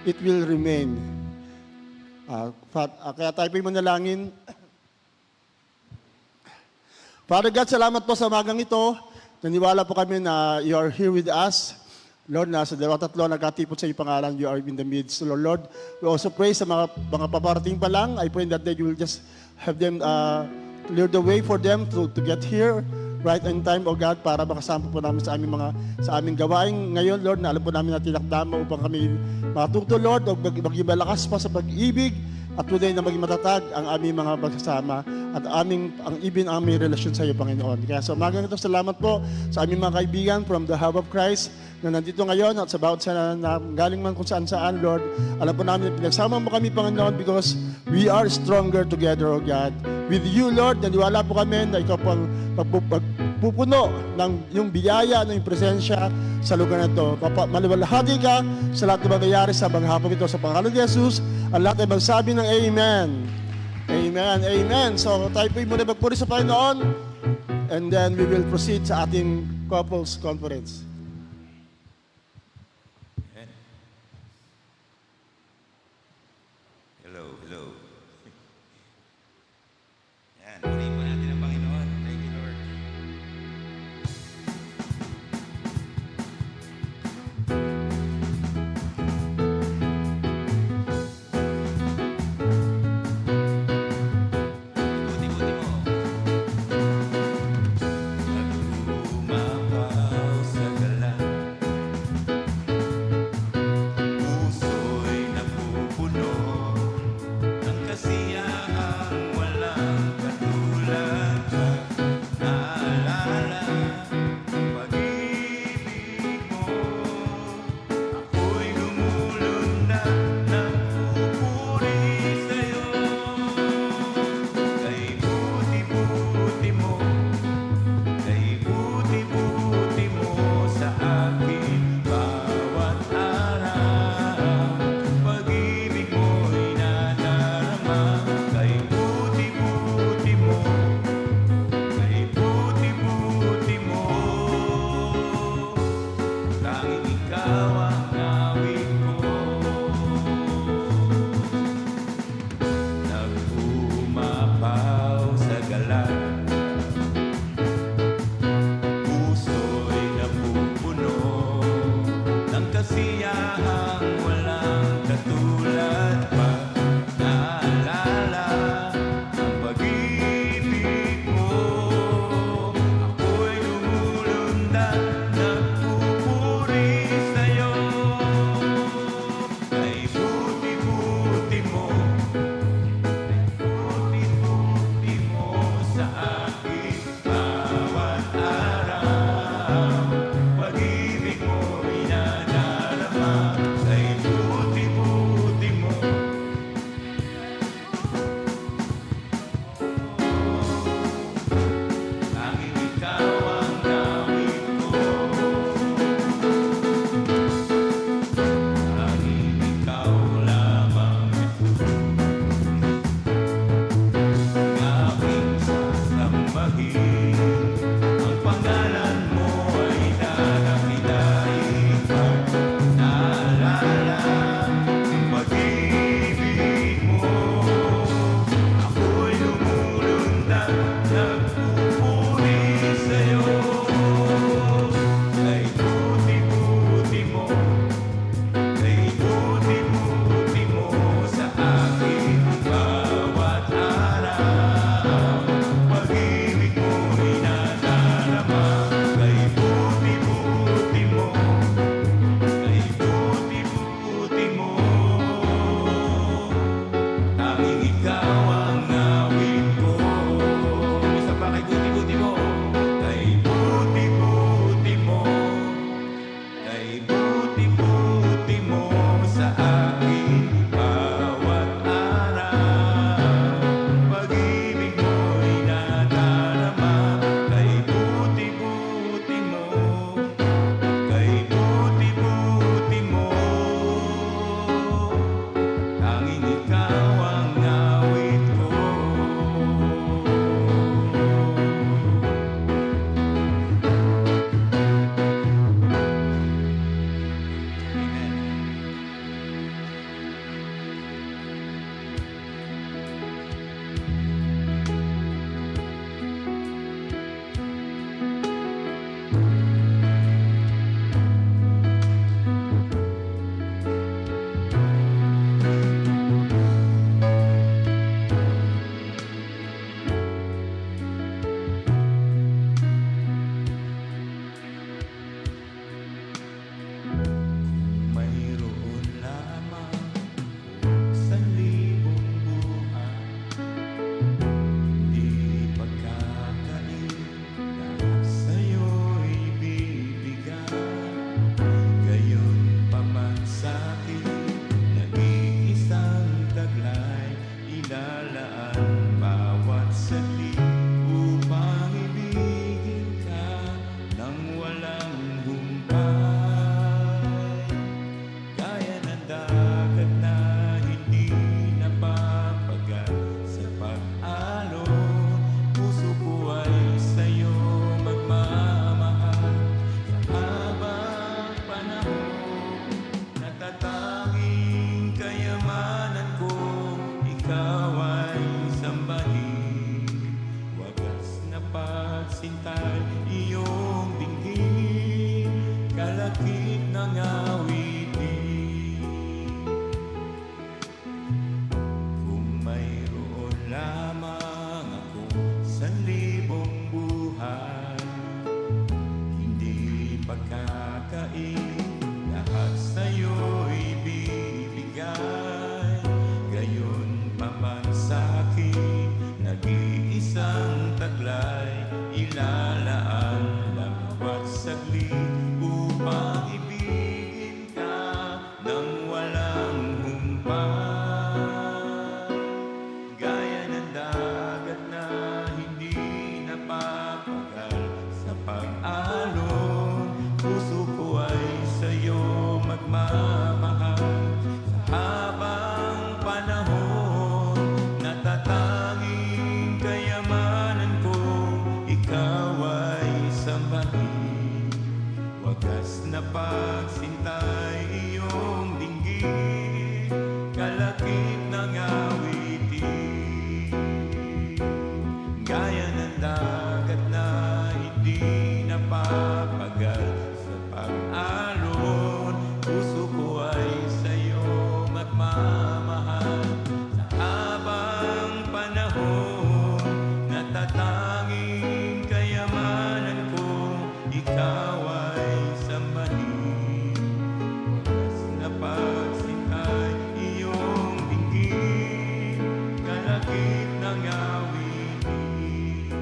it will remain. Kaya tayo po'y manalangin. Father God, salamat po sa magang ito. Naniwala po kami na you are here with us. Lord, nasa dalawa tatlo nagkatipon sa iyong pangalan, you are in the midst. So Lord, we also pray sa mga paparating pa lang. I pray that you will just have them clear the way for them to get here right in time, O God, para makasama po namin sa aming gawain ngayon, Lord, na alam po namin na tinakdama upang kami matuto, Lord, o maging malakas pa sa pag-ibig at tunay na maging matatag ang aming mga magsasama at ang aming relasyon sa iyo, Panginoon. Kaya sa umagang ito, salamat po sa aming mga kaibigan from the Hub of Christ na nandito ngayon at sa bawat sana na galing man kung saan-saan, Lord. Alam po namin, pinagsama mo kami, Panginoon, because we are stronger together, O God. With you, Lord, naniwala po kami na ikaw po ang pagpupuno ng yung biyaya, ng yung presensya sa lugar na ito. Maliwalhati ka sa lahat ng mangyayari sa maghapon ito. Sa pangalan ni Jesus, ang lahat ay magsabi ng Amen. Amen, Amen. So tayo po'y muna magpuri sa Panginoon and then we will proceed sa ating couples conference. Hello, hello. Yan, purihin po natin ang Panginoon. Thank you, Lord. Buti-buti mo. Naglumapaw sa kalakip ng awitin. Kung mayroon lamang ako sa libong buhay, hindi pagkakain, lahat sa'yo'y bibigay. Gayon pa man sa'kin, nag-iisang taglay, ilalaan lang bawat saglit upang ibigin ka ng walang humpay. Gaya ng dagat na hindi napapagal sa pag-alon, puso ko ay sa'yo magmamahal. Sa habang panahon, natatanging kayamanan ko, ikaw ay sambahin. Wagas na pagsintay iyong dinggin, kalakip ng awitin. Gaya ng dagat na hindi napapagal sa pag-alon, puso ko ay sa'yo magmamahal. Sa habang panahon, natatanging kayamanan ko, ikaw ay sambahin. Wagas na pagsintay iyong dinggin, kalakip ng awitin.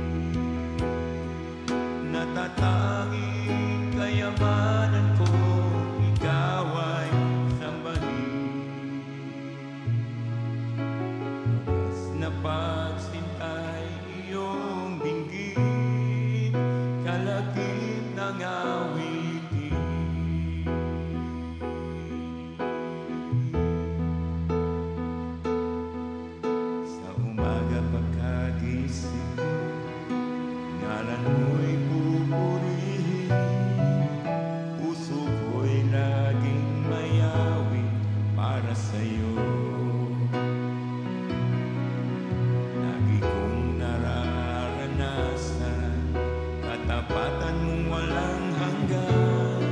Natatanging kayamanan ko, ikaw ay sambahin. Wagas na pagsintay iyong dinggin, kalakip ng awitin. Sa umaga pagkagising, ngalan mo'y pupurihin. Puso ko'y laging mayawin para sa'yo. Lagi kong nararanasan katapatan mong walang hanggan.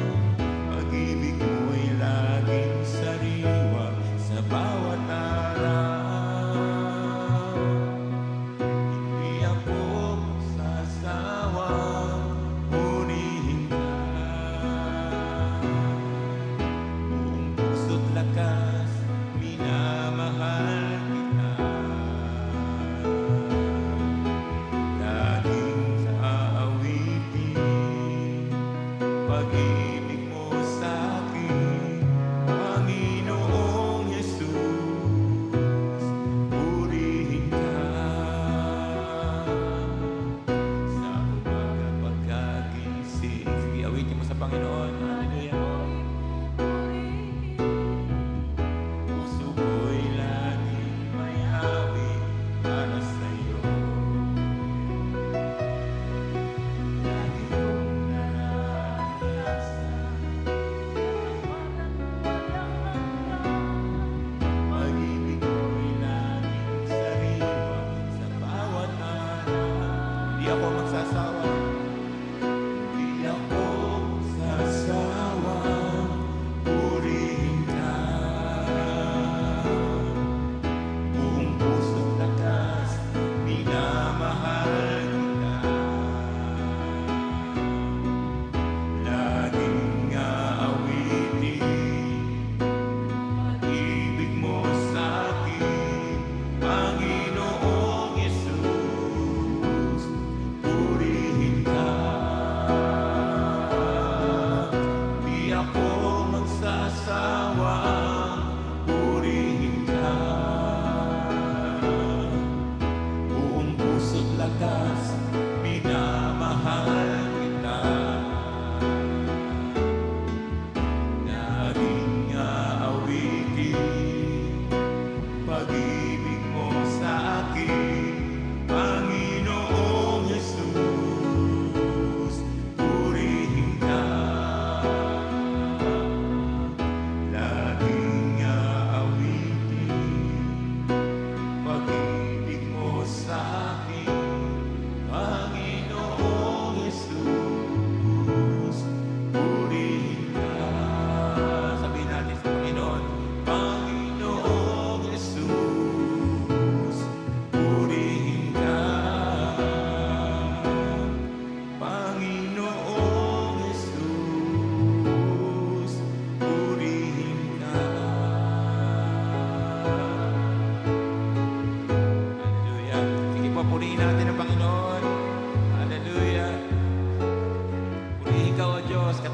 Pag-ibig mo'y laging sariwa sa bawat araw. Hindi ako magsasawang purihin ka. Buong puso't lakas, minamahal kita. Laging aawitin pag-ibig mo sa'kin, Panginoong Yesus. Purihin ka sa umaga pagkagising. Sige, awitin mo sa Panginoon. Hallelujah. Puso ko'y laging mayawin para sa'yo. Lagi kong nararanasan pag-ibig mo'y laging sariwa sa bawat araw. Hindi ako magsasawa. Hindi ako magsasawa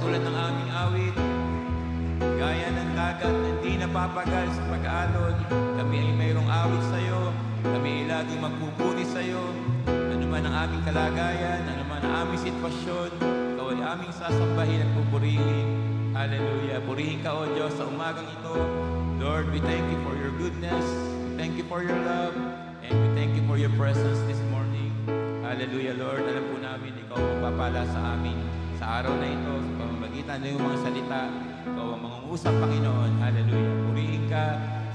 katulad ng aming awit, gaya ng dagat na hindi napapagal sa pag-aalon. Kami ay mayroong awit sa iyo. Kami ay laging magpupuri sa iyo. Ano man ang aming kalagayan, ano man ang aming sitwasyon, ikaw ay aming sasambahin at pupurihin. Hallelujah. Purihin ka, O Diyos, sa umagang ito. Lord, we thank you for your goodness. We thank you for your love. And we thank you for your presence this morning. Hallelujah, Lord. Alam po namin, ikaw ang magpapala sa amin sa araw na ito, sa pamamagitan ng iyong mga salita. Ikaw ang mangungusap, Panginoon. Hallelujah. Purihin ka,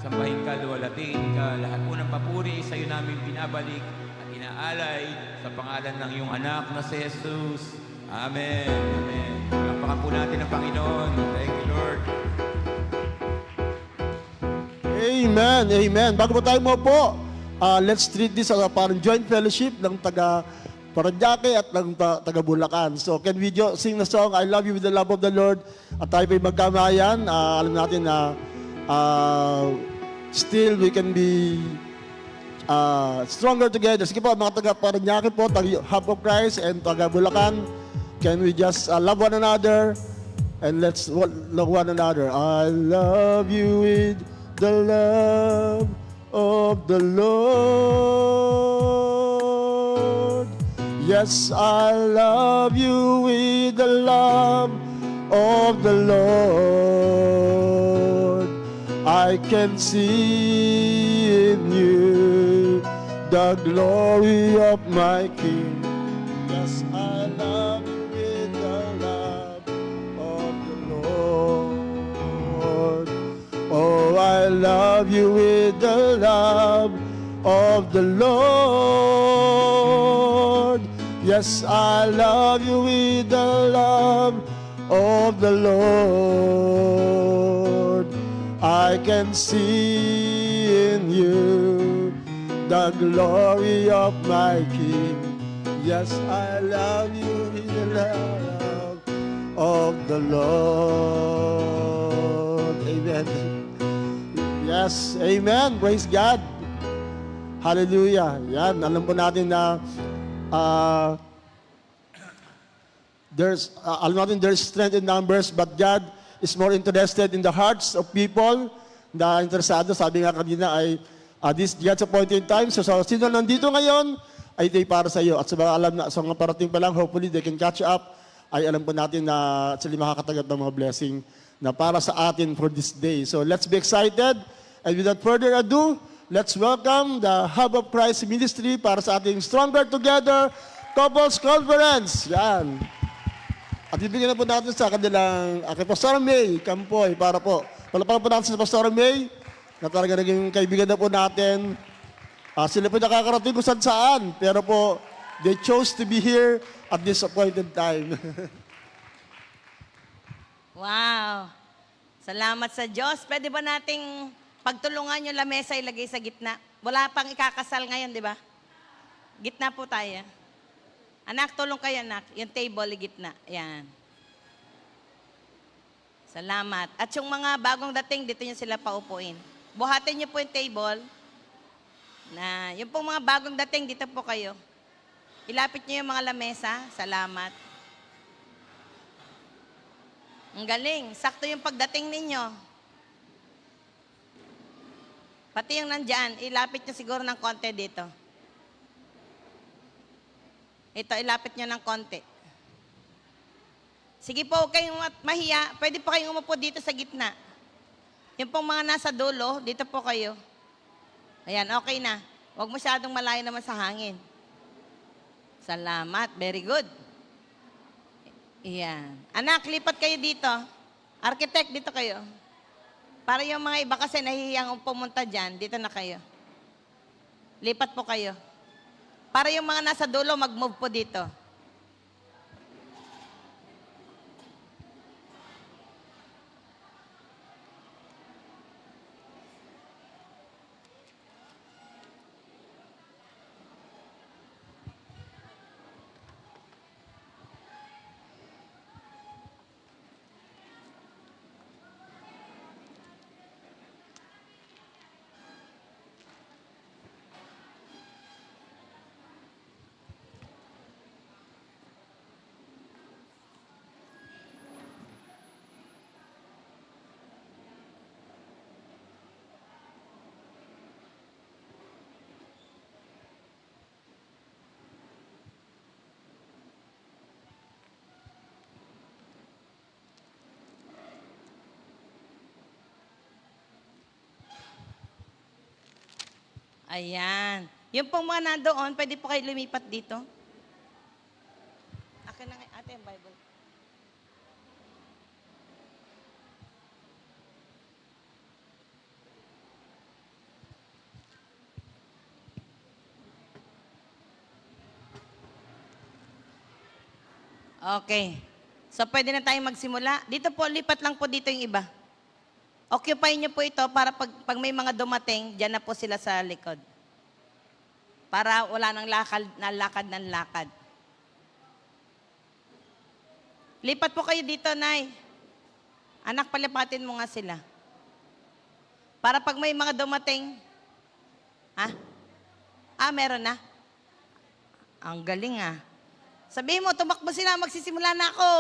sambahin ka, luwalatiin ka. Lahat po ng papuri sa iyo namin binabalik at inaalay sa pangalan ng iyong anak na si Jesus. Amen. Amen. Palakpakan po natin ang Panginoon. Thank you, Lord. Amen, amen. Bago po tayo mo po, let's treat this as a parang joint fellowship ng taga Paranaque at ng taga Bulacan. So can we sing the song, I Love You with the Love of the Lord? At tayo po'y magkamayan. Alam natin na still we can be stronger together. Sige po, mga taga Paranaque po, taga Hub of Christ and taga Bulacan, can we just love one another and let's love one another. I love you with the love of the Lord. Yes, I love you with the love of the Lord. I can see in you the glory of my King. Yes, I love you with the love of the Lord. Oh, I love you with the love of the Lord. Yes, I love you with the love of the Lord. I can see in you the glory of my King. Yes, I love you with the love of the Lord. Amen. Yes, amen. Praise God. Hallelujah. Yan, alam po natin na alam natin there's strength in numbers, but God is more interested in the hearts of people na interesado. Sabi nga kanina ay this God's appointed time. So sino nandito ngayon ay day para sa iyo. At sa mga alam na, sa mga parating pa lang, hopefully they can catch up. Ay alam po natin na sila makakatagat ng mga blessing na para sa atin for this day. So let's be excited. And without further ado, let's welcome the Hub of Christ Ministry para sa ating Stronger Together Couples Conference. Yan. At ibigyan na po natin sa kanilang kay Pastor May Campoy para po. Palapakan po natin sa Pastor May na talaga naging kaibigan na po natin. Sila po nakakarating kung saan, pero po, they chose to be here at this appointed time. Wow! Salamat sa Diyos. Pwede ba nating pagtulungan yung lamesa ilagay sa gitna? Wala pang ikakasal ngayon, di ba? Gitna po tayo. Anak, tulong kayo, anak. Yung table, gitna. Yan. Salamat. At yung mga bagong dating, dito nyo sila paupuin. Buhatin nyo po yung table. Na, yung pong mga bagong dating, dito po kayo. Ilapit nyo yung mga lamesa. Salamat. Ang galing. Sakto yung pagdating ninyo. Pati yung nandyan, ilapit nyo siguro ng konti dito. Ito, ilapit nyo ng konti. Sige po, huwag kayong mahiya. Pwede po kayong umupo dito sa gitna. Yung pong mga nasa dulo, dito po kayo. Ayan, okay na. Huwag masyadong malayo naman sa hangin. Salamat. Very good. Ayan. Anak, lipat kayo dito. Architect, dito kayo. Para yung mga iba kasi nahihiyang pumunta dyan, dito na kayo. Lipat po kayo. Para yung mga nasa dulo, mag-move po dito. Ayan. Yung pong mga nandoon, pwede po kayo lumipat dito. Akin na nga, ate, yung Bible. Okay. So, pwede na tayong magsimula. Dito po, lipat lang po dito yung iba. Occupy niyo po ito para pag may mga dumating, dyan na po sila sa likod. Para wala nang lakad. Lipat po kayo dito, Nay. Anak, palipatin mo nga sila. Para pag may mga dumating, meron na. Ang galing Sabihin mo, tumakbo sila, magsisimula na ako.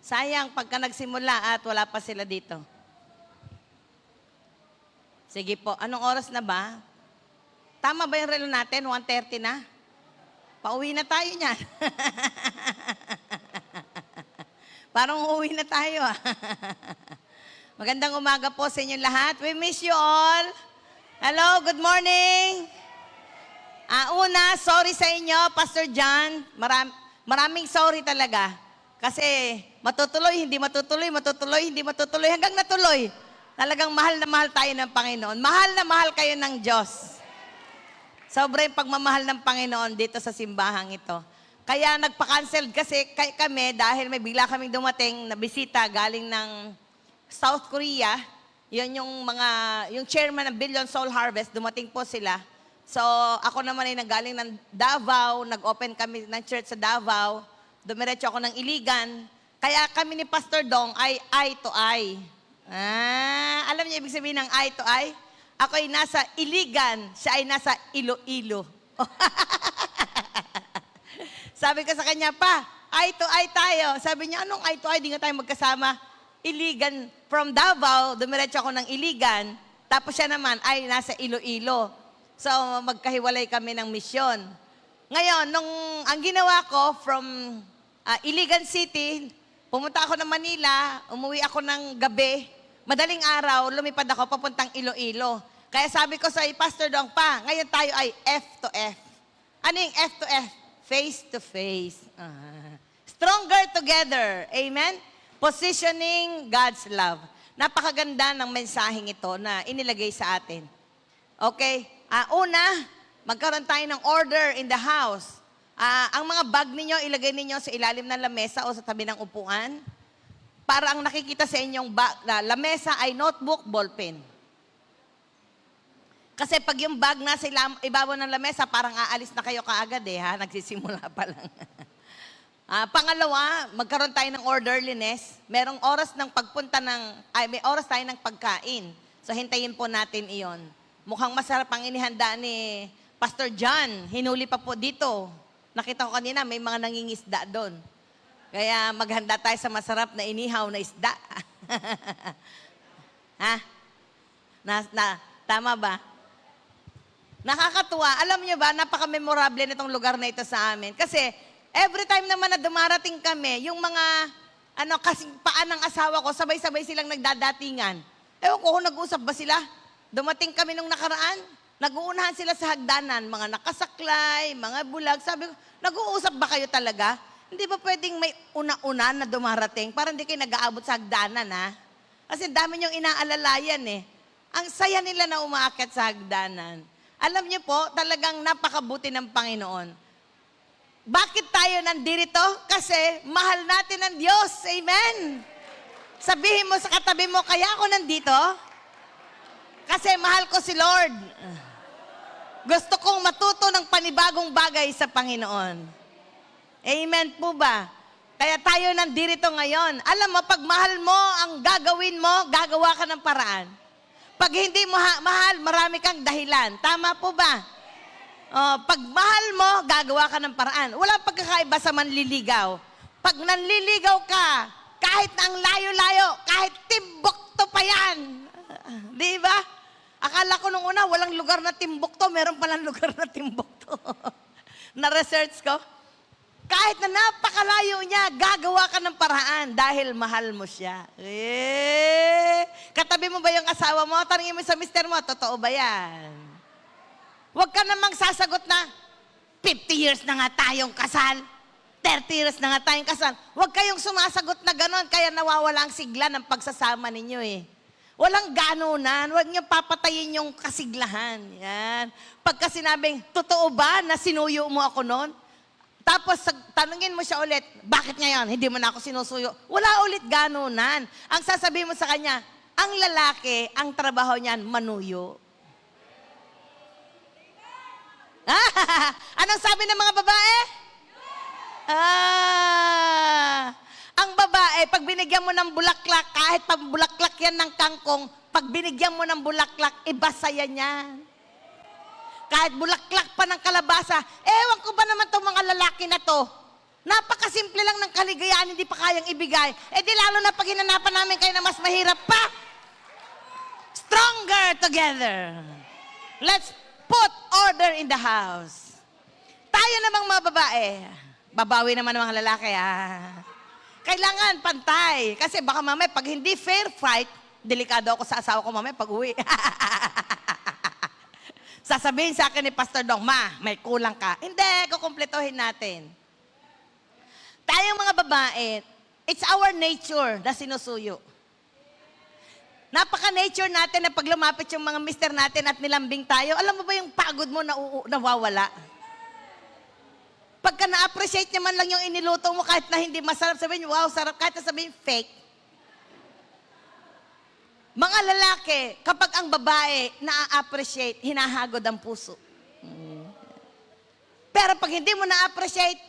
Sayang pagka nagsimula at wala pa sila dito. Sige po, anong oras na ba? Tama ba yung relo natin? 1:30 na? Pauwi na tayo niyan. Parang uuwi na tayo Magandang umaga po sa inyong lahat. We miss you all. Hello, good morning. Una, sorry sa inyo, Pastor John. Maraming sorry talaga. Kasi matutuloy, hindi matutuloy, hanggang natuloy. Talagang mahal na mahal tayo ng Panginoon. Mahal na mahal kayo ng Diyos. Sobra yung pagmamahal ng Panginoon dito sa simbahang ito. Kaya nagpa-cancel kasi kami dahil may bigla kaming dumating na bisita galing ng South Korea. Yun yung chairman ng Billion Soul Harvest, dumating po sila. So, ako naman ay nanggaling ng Davao, nag-open kami ng church sa Davao, dumiretso ako ng Iligan. Kaya kami ni Pastor Dong ay eye to eye. Alam niyo ibig sabihin ng eye to eye? Ako ay nasa Iligan, siya ay nasa Iloilo. Sabi ko sa kanya, pa, eye to eye tayo. Sabi niya, anong eye to eye? Di nga tayo magkasama. Iligan, from Davao, dumiretso ako ng Iligan, tapos siya naman ay nasa Iloilo. So, magkahiwalay kami ng misyon. Ngayon, ang ginawa ko from Iligan City, pumunta ako ng Manila, umuwi ako ng gabi, madaling araw, lumipad ako papuntang Iloilo. Kaya sabi ko sa Pastor Dong, pa, ngayon tayo ay F to F. Ano yung F to F? Face to face. Stronger together. Amen? Positioning God's love. Napakaganda ng mensaheng ito na inilagay sa atin. Okay? Una, magkaroon tayo ng order in the house. Ang mga bag ninyo, ilagay ninyo sa ilalim ng lamesa o sa tabi ng upuan. Para ang nakikita sa inyong lamesa ay notebook, ballpen. Kasi pag yung bag nasa ibabaw ng lamesa, parang aalis na kayo kaagad nagsisimula pa lang. Pangalawa, magkaroon tayo ng orderliness. Merong oras ng may oras tayo ng pagkain. So hintayin po natin iyon. Mukhang masarap ang inihanda ni Pastor John. Hinuli pa po dito. Nakita ko kanina, may mga nangingisda doon. Kaya maghanda tayo sa masarap na inihaw na isda. Tama ba? Nakakatuwa. Alam niyo ba, napaka-memorable nitong lugar na ito sa amin. Kasi every time naman na dumarating kami, yung mga kasing paan ng asawa ko, sabay-sabay silang nagdadatingan. Ewan ko kung nag-usap ba sila. Dumating kami nung nakaraan, nag-uunahan sila sa hagdanan, mga nakasaklay, mga bulag. Sabi ko, nag-uusap ba kayo talaga? Hindi ba pwedeng may una-una na dumarating para hindi kayo nag-aabot sa hagdanan, Kasi dami niyong inaalalayan, Ang saya nila na umaakyat sa hagdanan. Alam niyo po, talagang napakabuti ng Panginoon. Bakit tayo nandito? Kasi mahal natin ang Diyos. Amen? Sabihin mo sa katabi mo, kaya ako nandito? Kasi mahal ko si Lord. Gusto kong matuto ng panibagong bagay sa Panginoon. Amen po ba? Kaya tayo nandito ngayon. Alam mo, pag mahal mo ang gagawin mo, gagawa ka ng paraan. Pag hindi mo mahal, marami kang dahilan. Tama po ba? Pag mahal mo, gagawa ka ng paraan. Wala pagkakaiba sa manliligaw. Pag nanliligaw ka, kahit na ang layo-layo, kahit Timbuktu pa yan. Di ba? Akala ko nung una, walang lugar na Timbuktu. Meron palang lugar na Timbuktu. Na-research ko. Kahit na napakalayo niya, gagawa ka ng paraan dahil mahal mo siya. Katabi mo ba yung asawa mo? Tanungin mo sa mister mo, totoo ba yan? Huwag ka namang sasagot na, 50 years na nga tayong kasal. 30 years na nga tayong kasal. Huwag kayong sumasagot na ganon, kaya nawawala ang sigla ng pagsasama ninyo eh. Walang ganunan. Huwag niyo papatayin yung kasiglahan. Yan. Pagka sinabing, totoo ba na sinuyo mo ako noon? Tapos tanungin mo siya ulit, bakit ngayon? Hindi mo na ako sinusuyo. Wala ulit ganunan. Ang sasabihin mo sa kanya, ang lalaki, ang trabaho niyan, manuyo. Anong sabi ng mga babae? Ang babae, pag binigyan mo ng bulaklak, kahit pag bulaklak yan ng kangkong, pag binigyan mo ng bulaklak, iba saya niyan. Kahit bulaklak pa ng kalabasa, ewan ko ba naman itong mga lalaki na to? Napakasimple lang ng kaligayahan, hindi pa kayang ibigay. Eh di lalo na pag hinanapan namin kayo na mas mahirap pa. Stronger together. Let's put order in the house. Tayo namang mga babae, babawi naman ng mga lalaki, Kailangan pantay. Kasi baka mamaya, pag hindi fair fight, delikado ako sa asawa ko mamaya pag uwi. Sasabihin sa akin ni Pastor Dong, Ma, may kulang ka. Hindi, kukumpletohin natin. Tayong mga babae, it's our nature na sinusuyo. Napaka-nature natin na pag lumapit yung mga mister natin at nilambing tayo, alam mo ba yung pagod mo na nawawala? Pagka na-appreciate naman lang yung iniluto mo kahit na hindi masarap, sabihin, wow, sarap, kahit na sabihin fake. Mga lalaki, kapag ang babae na-appreciate, hinahagod ang puso. Pero pag hindi mo na-appreciate,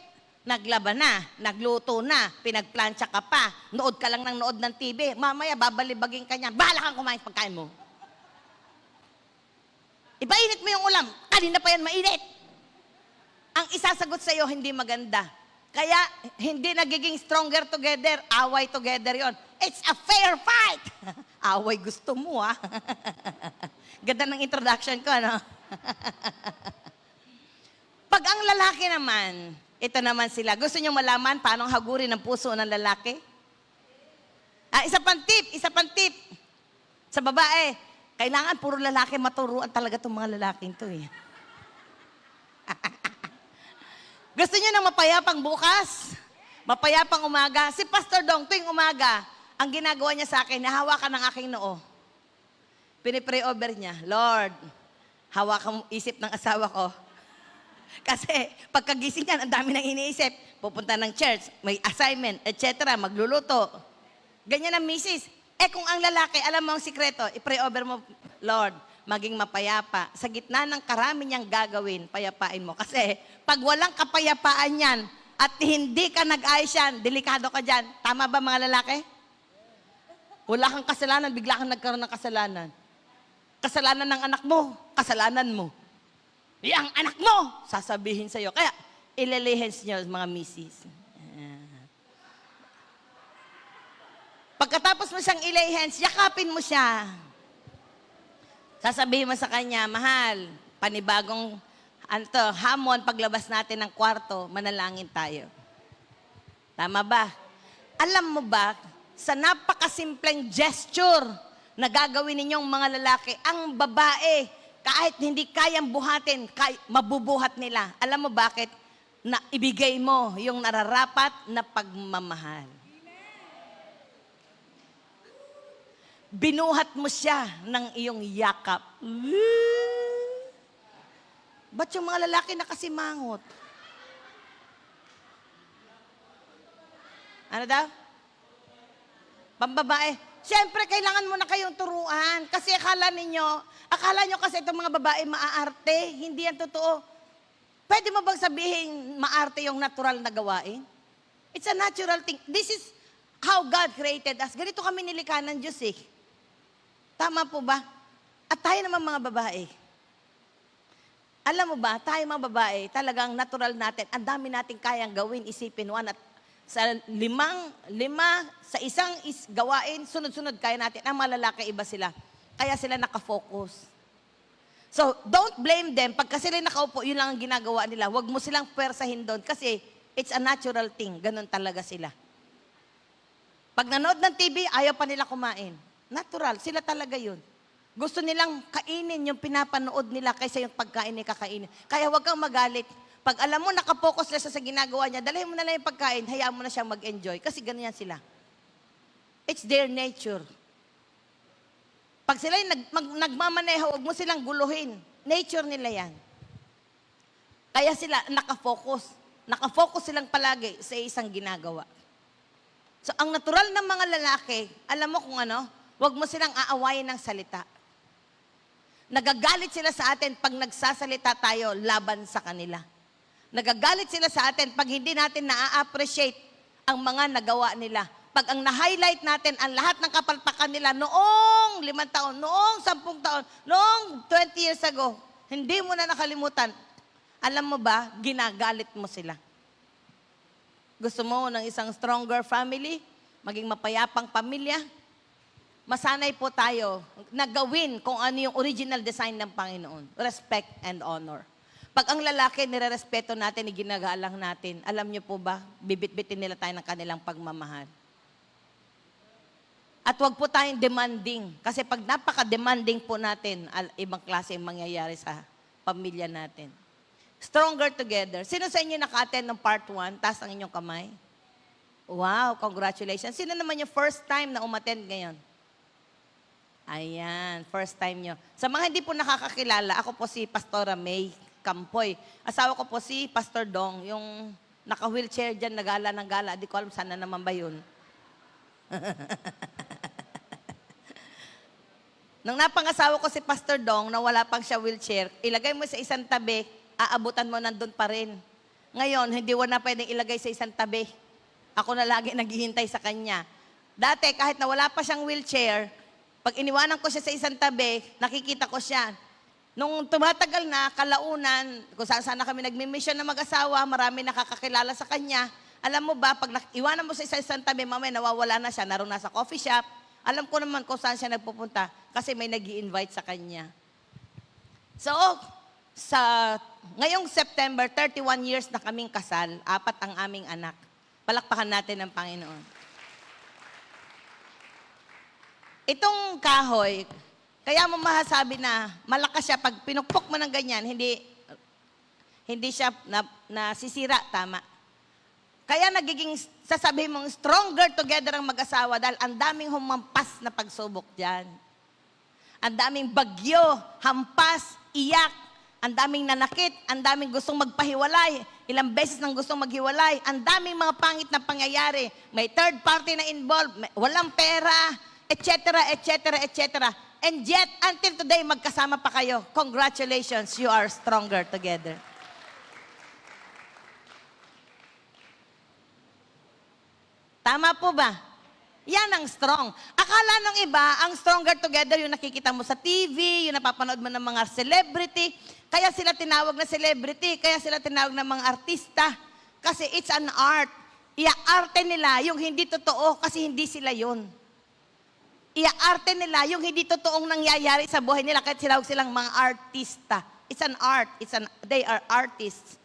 naglaban na, nagluto na, pinagplansya ka pa, nood ka lang ng nood ng TV, mamaya babalibagin ka niya, bahala kang kumain pagkain mo. Ipainit mo yung ulam, kanina pa yan mainit. Ang isasagot sa iyo, hindi maganda. Kaya, hindi nagiging stronger together, away together yon. It's a fair fight. Away gusto mo, Ganda ng introduction ko, ano? Pag ang lalaki naman, ito naman sila. Gusto niyo malaman paano hagurin ang puso ng lalaki? Isa pang tip. Sa babae, kailangan puro lalaki maturuan talaga itong mga lalaking to, Gusto niyo ng mapayapang bukas? Mapayapang umaga? Si Pastor Dong, tuwing umaga, ang ginagawa niya sa akin, nahawakan ng aking noo. Pinipray over niya, Lord, hawakan mo isip ng asawa ko. Kasi pagkagising niyan, ang dami nang iniisip. Pupunta ng church, may assignment, etc., magluluto. Ganyan ang misis. Kung ang lalaki, alam mo ang sikreto, i-pray over mo, Lord, maging mapayapa. Sa gitna ng karami niyang gagawin, payapain mo. Kasi pag walang kapayapaan yan, at hindi ka nag-ayos yan, delikado ka dyan. Tama ba mga lalaki? Wala kang kasalanan, bigla kang nagkaroon ng kasalanan. Kasalanan ng anak mo, kasalanan mo. Yang anak mo, sasabihin sa'yo. Kaya, ililihens niyo mga misis. Pagkatapos mo siyang ilihens, yakapin mo siya. Sasabihin mo sa kanya, mahal, panibagong hamon, paglabas natin ng kwarto, manalangin tayo. Tama ba? Alam mo ba, sa napakasimpleng gesture na gagawin ninyong mga lalaki, ang babae, kahit hindi kayang buhatin, mabubuhat nila. Alam mo bakit? Na ibigay mo yung nararapat na pagmamahal. Binuhat mo siya ng iyong yakap. Ba't yung mga lalaki nakasimangot? Ano daw? Pambabae. Siyempre, kailangan mo na kayong turuan. Kasi akala nyo kasi itong mga babae maaarte. Hindi yan totoo. Pwede mo bang sabihin maarte yung natural na gawain? It's a natural thing. This is how God created us. Ganito kami nilikha ng Diyos Tama po ba? At tayo naman mga babae. Alam mo ba, tayo mga babae, talagang natural natin. Ang dami natin kayang gawin, isipin, at sa lima, sa isang gawain, sunod-sunod kaya natin. Ang mga lalaki, iba sila. Kaya sila nakafocus. So, don't blame them. Pagka sila nakaupo, yun lang ang ginagawa nila. Huwag mo silang pwersahin doon kasi It's a natural thing. Ganun talaga sila. Pag nanood ng TV, ayaw pa nila kumain. Natural. Sila talaga yun. Gusto nilang kainin yung pinapanood nila kaysa yung pagkain ni kakainin. Kaya huwag kang magalit. Pag alam mo, nakapokus na siya sa ginagawa niya, dalhin mo na lang yung pagkain, hayaan mo na siyang mag-enjoy. Kasi ganyan sila. It's their nature. Pag sila yung nagmamaneho, huwag mo silang guluhin. Nature nila yan. Kaya sila nakafocus. Nakafocus silang palagi sa isang ginagawa. So, ang natural ng mga lalaki, alam mo kung ano, huwag mo silang aawayin ng salita. Nagagalit sila sa atin pag nagsasalita tayo laban sa kanila. Nagagalit sila sa atin pag hindi natin na-appreciate ang mga nagawa nila. Pag ang na-highlight natin ang lahat ng kapalpakan nila noong 5 taon, noong 10 taon, noong 20 years ago, hindi mo na nakalimutan. Alam mo ba, ginagalit mo sila. Gusto mo ng isang stronger family, maging mapayapang pamilya, masanay po tayo na gawin kung ano yung original design ng Panginoon. Respect and honor. Pag ang lalaki, nirerespeto natin, iginagalang natin, alam niyo po ba, bibit-bitin nila tayo ng kanilang pagmamahal. At wag po tayong demanding. Kasi pag napaka-demanding po natin, ibang klase yung mangyayari sa pamilya natin. Stronger together. Sino sa inyo naka-attend ng part 1? Taas ang inyong kamay. Wow, congratulations. Sino naman yung first time na umattend ngayon? Ayan, first time nyo. Sa mga hindi po nakakakilala, ako po si Pastora May Campoy. Asawa ko po si Pastor Dong, yung naka-wheelchair dyan, nagala ng gala. Di ko alam sana naman ba yun. Nung napangasawa ko si Pastor Dong, na wala pang siya wheelchair, ilagay mo sa isang tabi, aabutan mo nandun pa rin. Ngayon, hindi mo na pwedeng ilagay sa isang tabi. Ako na lagi naghihintay sa kanya. Dati, kahit na wala pa siyang wheelchair, pag iniwanan ko siya sa isang tabi, nakikita ko siya. Nung tumatagal na, kalaunan, kung saan na kami nagmi-mission na mag-asawa, marami nakakakilala sa kanya. Alam mo ba, pag iwanan mo sa isang tabi, mamaya nawawala na siya, naroon na sa coffee shop. Alam ko naman kung saan siya nagpupunta kasi may nag-i-invite sa kanya. So, ngayong September, 31 years na kaming kasal, 4 ang aming anak. Palakpakan natin ang Panginoon. Itong kahoy, kaya mo masasabi na malakas siya pag pinukpok mo ng ganyan, hindi siya nasisira, tama. Kaya nagiging, sasabihin mong stronger together ang mag-asawa dahil ang daming humampas na pagsubok dyan. Ang daming bagyo, hampas, iyak, ang daming nanakit, ang daming gustong magpahiwalay, ilang beses nang gustong maghiwalay, ang daming mga pangit na pangyayari, may third party na involved, walang pera, etc., etc., etc. And yet, until today, magkasama pa kayo. Congratulations, you are stronger together. Tama po ba? Yan ang strong. Akala ng iba, ang stronger together, yung nakikita mo sa TV, yung napapanood mo ng mga celebrity. Kaya sila tinawag na celebrity, kaya sila tinawag ng mga artista. Kasi it's an art. Iaarte nila yung hindi totoo kasi hindi sila yun. Iaarte nila yung hindi totoong nangyayari sa buhay nila kahit tinawag silang mga artista. It's an art. They are artists.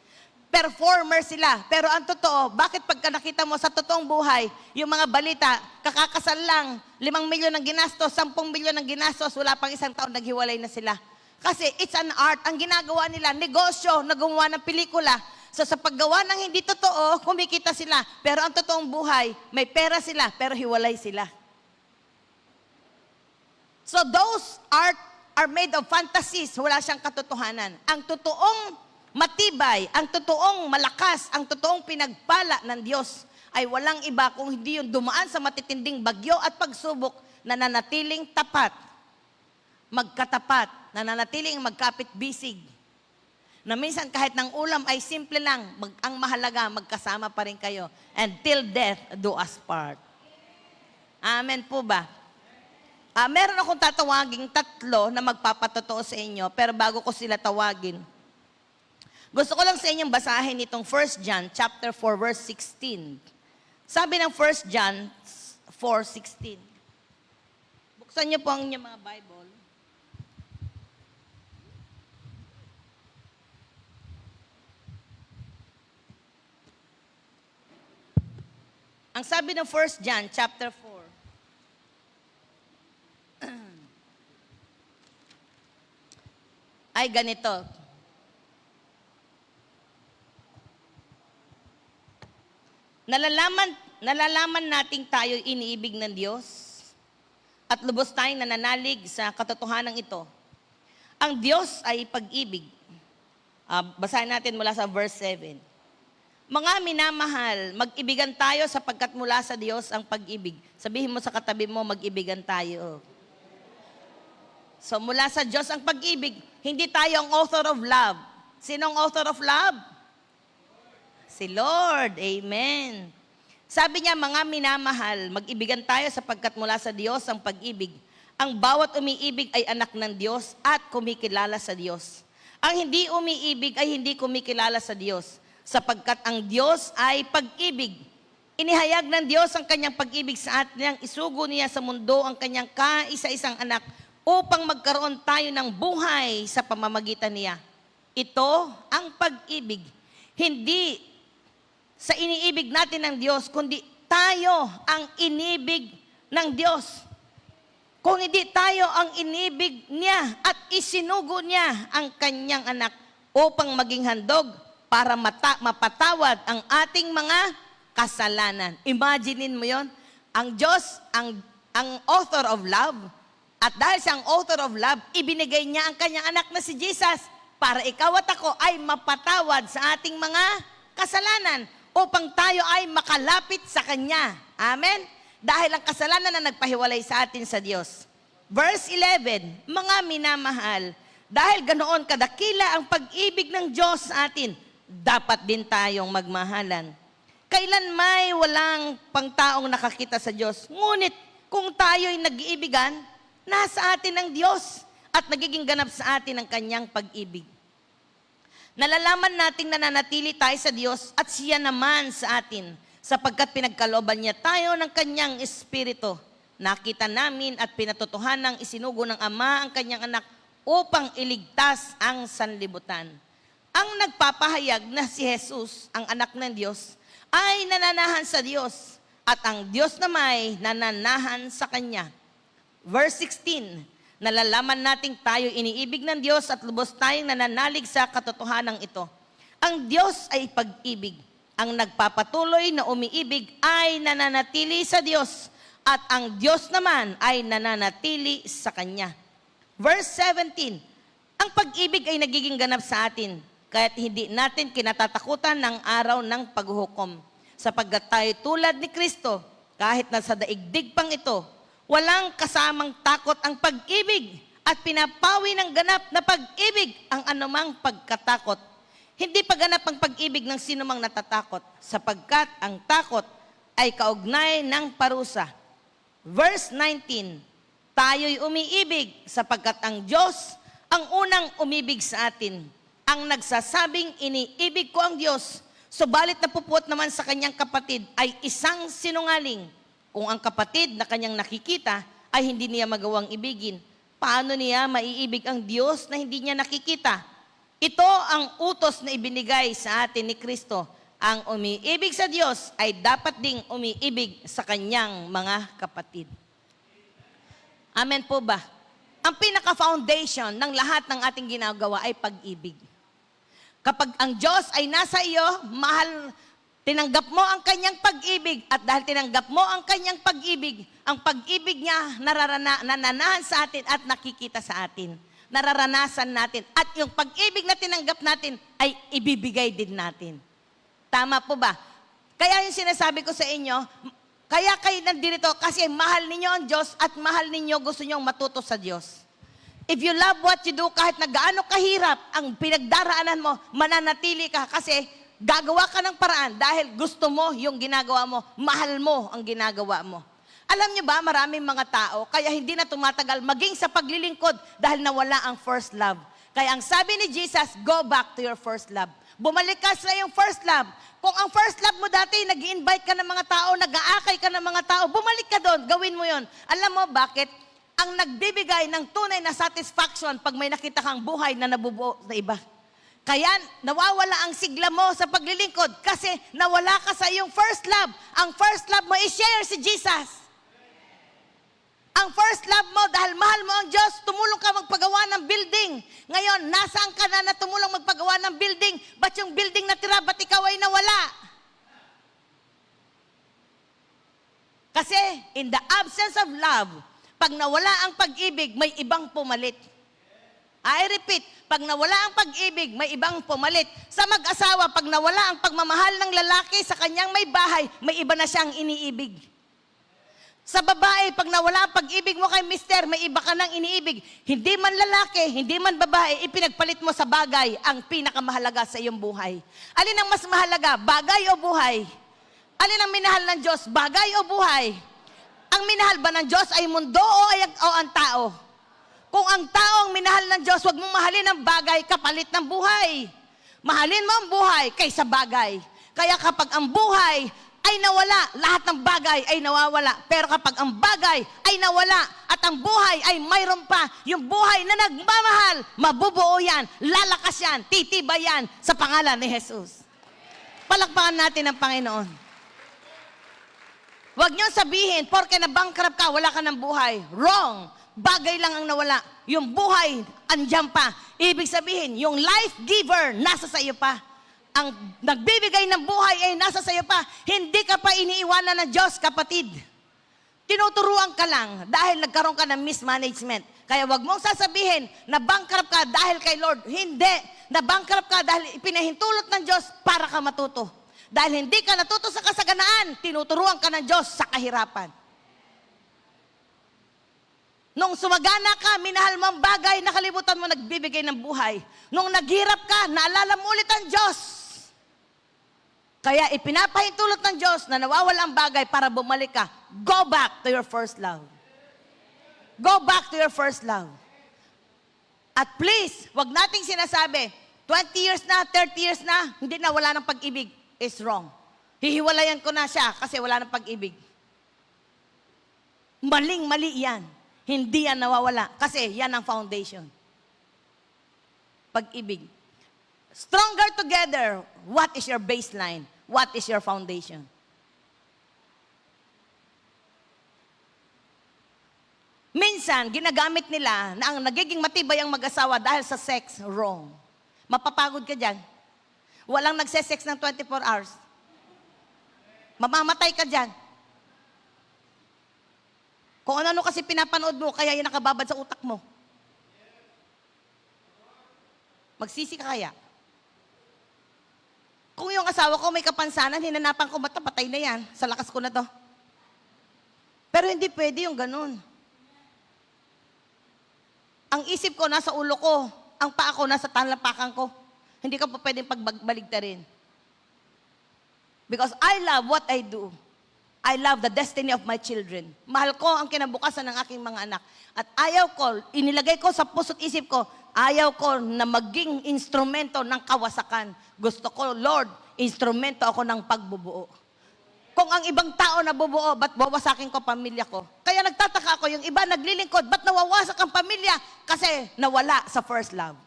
Performer sila. Pero ang totoo, bakit pagka nakita mo sa totoong buhay, yung mga balita, kakakasal lang, 5 milyon ang ginastos, 10 milyon ang ginastos, wala pang isang taon naghiwalay na sila. Kasi it's an art. Ang ginagawa nila, negosyo, nagawa ng pelikula. So sa paggawa ng hindi totoo, kumikita sila. Pero ang totoong buhay, may pera sila, pero hiwalay sila. So those art are made of fantasies. Wala siyang katotohanan. Ang totoong matibay, ang totoong malakas, ang totoong pinagpala ng Diyos ay walang iba kung hindi yung dumaan sa matitinding bagyo at pagsubok na nanatiling tapat, magkatapat, na nanatiling magkapit-bisig. Na minsan kahit ng ulam ay simple lang, ang mahalaga, magkasama pa rin kayo. And till death do us part. Amen po ba? Meron akong tatawaging 3 na magpapatotoo sa inyo, pero bago ko sila tawagin, gusto ko lang sa inyong basahin itong 1 John chapter 4 verse 16. Sabi ng 1 John 4:16. Buksan niyo po ang inyong mga Bible. Ang sabi ng 1 John chapter 4. Ay ganito. Nalalaman nating tayo iniibig ng Diyos at lubos tayong nananalig sa katotohanan ito. Ang Diyos ay pag-ibig. Basahin natin mula sa verse 7. Mga minamahal, mag-ibigan tayo sapagkat mula sa Diyos ang pag-ibig. Sabihin mo sa katabi mo, mag-ibigan tayo. So mula sa Diyos ang pag-ibig, hindi tayo ang author of love. Sinong author of love? Si Lord. Amen. Sabi niya, mga minamahal, mag-ibigan tayo sapagkat mula sa Diyos ang pag-ibig. Ang bawat umiibig ay anak ng Diyos at kumikilala sa Diyos. Ang hindi umiibig ay hindi kumikilala sa Diyos, sapagkat ang Diyos ay pag-ibig. Inihayag ng Diyos ang kanyang pag-ibig sa atin nang isugo niya sa mundo ang kanyang kaisa-isang anak upang magkaroon tayo ng buhay sa pamamagitan niya. Ito ang pag-ibig. Hindi sa iniibig natin ng Diyos, kundi tayo ang inibig ng Diyos. Kung hindi tayo ang inibig niya at isinugo niya ang kanyang anak upang maging handog para mapatawad ang ating mga kasalanan. Imaginein mo yon, ang Diyos, ang author of love, at dahil siyang author of love, ibinigay niya ang kanyang anak na si Jesus para ikaw at ako ay mapatawad sa ating mga kasalanan upang tayo ay makalapit sa Kanya. Amen? Dahil ang kasalanan na nagpahiwalay sa atin sa Diyos. Verse 11, mga minamahal, dahil ganoon kadakila ang pag-ibig ng Diyos sa atin, dapat din tayong magmahalan. Kailan may walang pangtaong nakakita sa Diyos, ngunit kung tayo'y nag-iibigan, nasa atin ang Diyos at nagiging ganap sa atin ang kanyang pag-ibig. Nalalaman nating nananatili tayo sa Diyos at siya naman sa atin sapagkat pinagkalooban niya tayo ng kanyang espiritu. Nakita namin at pinatotohanang isinugo ng Ama ang kanyang anak upang iligtas ang sanlibutan. Ang nagpapahayag na si Jesus, ang anak ng Diyos, ay nananahan sa Diyos at ang Diyos naman nananahan sa kanya. Verse 16, nalalaman nating tayo iniibig ng Diyos at lubos tayong nananalig sa katotohanan ito. Ang Diyos ay pag-ibig. Ang nagpapatuloy na umiibig ay nananatili sa Diyos at ang Diyos naman ay nananatili sa Kanya. Verse 17, ang pag-ibig ay nagiging ganap sa atin, kaya't hindi natin kinatatakutan ng araw ng paghuhukom. Sapagkat tayo tulad ni Kristo, kahit nasa daigdig pang ito, walang kasamang takot ang pag-ibig at pinapawi ng ganap na pag-ibig ang anumang pagkatakot. Hindi paganap ang pag-ibig ng sinumang natatakot, sapagkat ang takot ay kaugnay ng parusa. Verse 19, tayo'y umiibig sapagkat ang Diyos ang unang umibig sa atin. Ang nagsasabing iniibig ko ang Diyos, subalit napupuot naman sa kanyang kapatid ay isang sinungaling. Kung ang kapatid na kanyang nakikita ay hindi niya magawang ibigin, paano niya maiibig ang Diyos na hindi niya nakikita? Ito ang utos na ibinigay sa atin ni Kristo. Ang umiibig sa Diyos ay dapat ding umiibig sa kanyang mga kapatid. Amen po ba? Ang pinaka-foundation ng lahat ng ating ginagawa ay pag-ibig. Kapag ang Diyos ay nasa iyo, mahal, tinanggap mo ang kanyang pag-ibig at dahil tinanggap mo ang kanyang pag-ibig, ang pag-ibig niya nananahan sa atin at nakikita sa atin. Nararanasan natin. At yung pag-ibig na tinanggap natin ay ibibigay din natin. Tama po ba? Kaya yung sinasabi ko sa inyo, kaya kayo nandito kasi mahal ninyo ang Diyos at mahal ninyo gusto nyong matuto sa Diyos. If you love what you do, kahit na gaano kahirap ang pinagdaraanan mo, mananatili ka kasi gagawa ka ng paraan dahil gusto mo yung ginagawa mo, mahal mo ang ginagawa mo. Alam niyo ba, maraming mga tao, kaya hindi na tumatagal maging sa paglilingkod dahil nawala ang first love. Kaya ang sabi ni Jesus, go back to your first love. Bumalik ka sa iyong first love. Kung ang first love mo dati, nag-i-invite ka ng mga tao, nag-aakay ka ng mga tao, bumalik ka doon, gawin mo yon. Alam mo bakit? Ang nagbibigay ng tunay na satisfaction pag may nakita kang buhay na nabubuo na iba. Kaya nawawala ang sigla mo sa paglilingkod kasi nawala ka sa iyong first love. Ang first love mo i-share si Jesus. Ang first love mo, dahil mahal mo ang Diyos, tumulong ka magpagawa ng building. Ngayon, nasaan ka na tumulong magpagawa ng building? Ba't yung building natira, ba't ikaw ay nawala? Kasi, in the absence of love, pag nawala ang pag-ibig, may ibang pumalit. I repeat, pag nawala ang pag-ibig, may ibang pumalit. Sa mag-asawa, pag nawala ang pagmamahal ng lalaki sa kanyang may bahay, may iba na siyang iniibig. Sa babae, pag nawala ang pag-ibig mo kay mister, may iba ka nang iniibig. Hindi man lalaki, hindi man babae, ipinagpalit mo sa bagay ang pinakamahalaga sa iyong buhay. Alin ang mas mahalaga, bagay o buhay? Alin ang minahal ng Diyos, bagay o buhay? Ang minahal ba ng Diyos ay mundo o ang tao? Kung ang tao ang minahal ng Diyos, huwag mong mahalin ang bagay kapalit ng buhay. Mahalin mo ang buhay kaysa bagay. Kaya kapag ang buhay ay nawala, lahat ng bagay ay nawawala. Pero kapag ang bagay ay nawala at ang buhay ay mayroon pa, yung buhay na nagmamahal, mabubuo yan, lalakas yan, titibay yan sa pangalan ni Jesus. Palakpakan natin ang Panginoon. Huwag niyo sabihin, porke na-bankrupt ka, wala ka ng buhay. Wrong. Bagay lang ang nawala. Yung buhay, andyan pa. Ibig sabihin, yung life giver, nasa sa iyo pa. Ang nagbibigay ng buhay ay nasa sa iyo pa. Hindi ka pa iniiwanan ng Diyos, kapatid. Tinuturuan ka lang dahil nagkaroon ka ng mismanagement. Kaya wag mong sasabihin na bankrupt ka dahil kay Lord. Hindi. Na bankrupt ka dahil ipinahintulot ng Diyos para ka matuto. Dahil hindi ka natuto sa kasaganaan, tinuturuan ka ng Diyos sa kahirapan. Nung sumagana ka, minahal mo ang bagay, nakalimutan mo nagbibigay ng buhay. Nung naghirap ka, naalala mo ulit ang Diyos. Kaya ipinapahintulot ng Diyos na nawawala ang bagay para bumalik ka. Go back to your first love. Go back to your first love. At please, wag nating sinasabi, 20 years na, 30 years na, hindi na, wala ng pag-ibig. Is wrong. Hihiwalayan ko na siya kasi wala ng pag-ibig. Maling-mali yan. Hindi yan nawawala. Kasi yan ang foundation. Pag-ibig. Stronger together. What is your baseline? What is your foundation? Minsan, ginagamit nila na ang nagiging matibay ang mag-asawa dahil sa sex. Wrong. Mapapagod ka dyan. Walang nagsesex ng 24 hours. Mamamatay ka dyan. Kung ano-ano kasi pinapanood mo, kaya yun nakababad sa utak mo. Magsisi ka kaya? Kung yung asawa ko may kapansanan, hinanapan ko, bata, patay na yan. Sa lakas ko na to. Pero hindi pwede yung ganun. Ang isip ko nasa ulo ko, ang paa ko nasa talampakan ko. Hindi ka pa pwedeng pagbaligtarin. Because I love what I do. I love the destiny of my children. Mahal ko ang kinabukasan ng aking mga anak. At ayaw ko, inilagay ko sa puso't isip ko, ayaw ko na maging instrumento ng kawasakan. Gusto ko, Lord, instrumento ako ng pagbubuo. Kung ang ibang tao nabubuo, ba't wawasakin ko pamilya ko? Kaya nagtataka ako, yung iba naglilingkod, ba't nawawasak ang pamilya? Kasi nawala sa first love.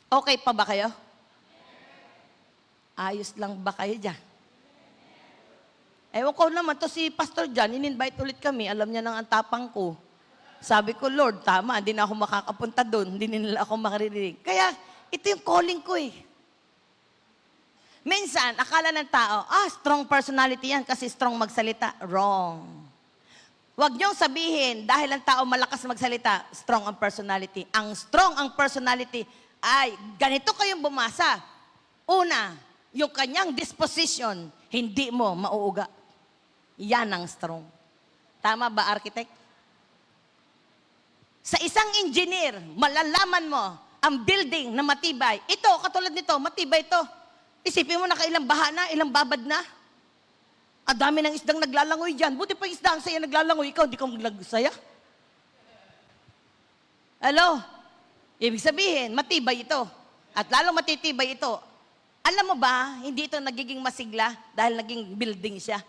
Okay pa ba kayo? Ayos lang ba kayo dyan? Ewan ko naman, to si Pastor John, in-invite ulit kami, alam niya nang ang tapang ko. Sabi ko, Lord, tama, hindi na ako makakapunta doon, hindi nila ako makaririnig. Kaya, ito yung calling ko eh. Minsan, akala ng tao, strong personality yan kasi strong magsalita. Wrong. Huwag niyong sabihin, dahil ang tao malakas magsalita, strong ang personality. Ang strong ang personality ay, ganito kayong bumasa. Una, yung kanyang disposition, hindi mo mauuga. Yan ang strong. Tama ba, architect? Sa isang engineer, malalaman mo ang building na matibay. Ito, katulad nito, matibay ito. Isipin mo na kailang baha na, ilang babad na. Ang dami ng isdang naglalangoy dyan. Buti pa yung isdang saya naglalangoy, ikaw, hindi ka maglagsaya. Hello? Ibig sabihin, matibay ito. At lalong matitibay ito. Alam mo ba, hindi ito nagiging masigla dahil naging building siya.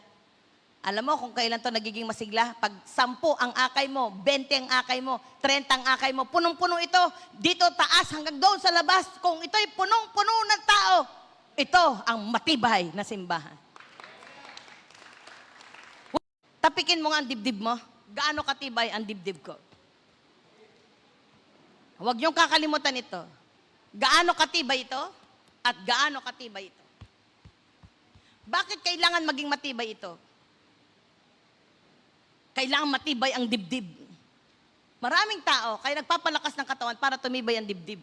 Alam mo kung kailan to nagiging masigla? Pag 10 ang akay mo, 20 ang akay mo, 30 ang akay mo, punong-puno ito, dito taas hanggang doon sa labas. Kung ito'y punong-puno ng tao, ito ang matibay na simbahan. Tapikin mo nga ang dibdib mo. Gaano katibay ang dibdib ko? Huwag niyong kakalimutan ito. Gaano katibay ito at gaano katibay ito. Bakit kailangan maging matibay ito? Kailangan matibay ang dibdib. Maraming tao, kaya nagpapalakas ng katawan para tumibay ang dibdib.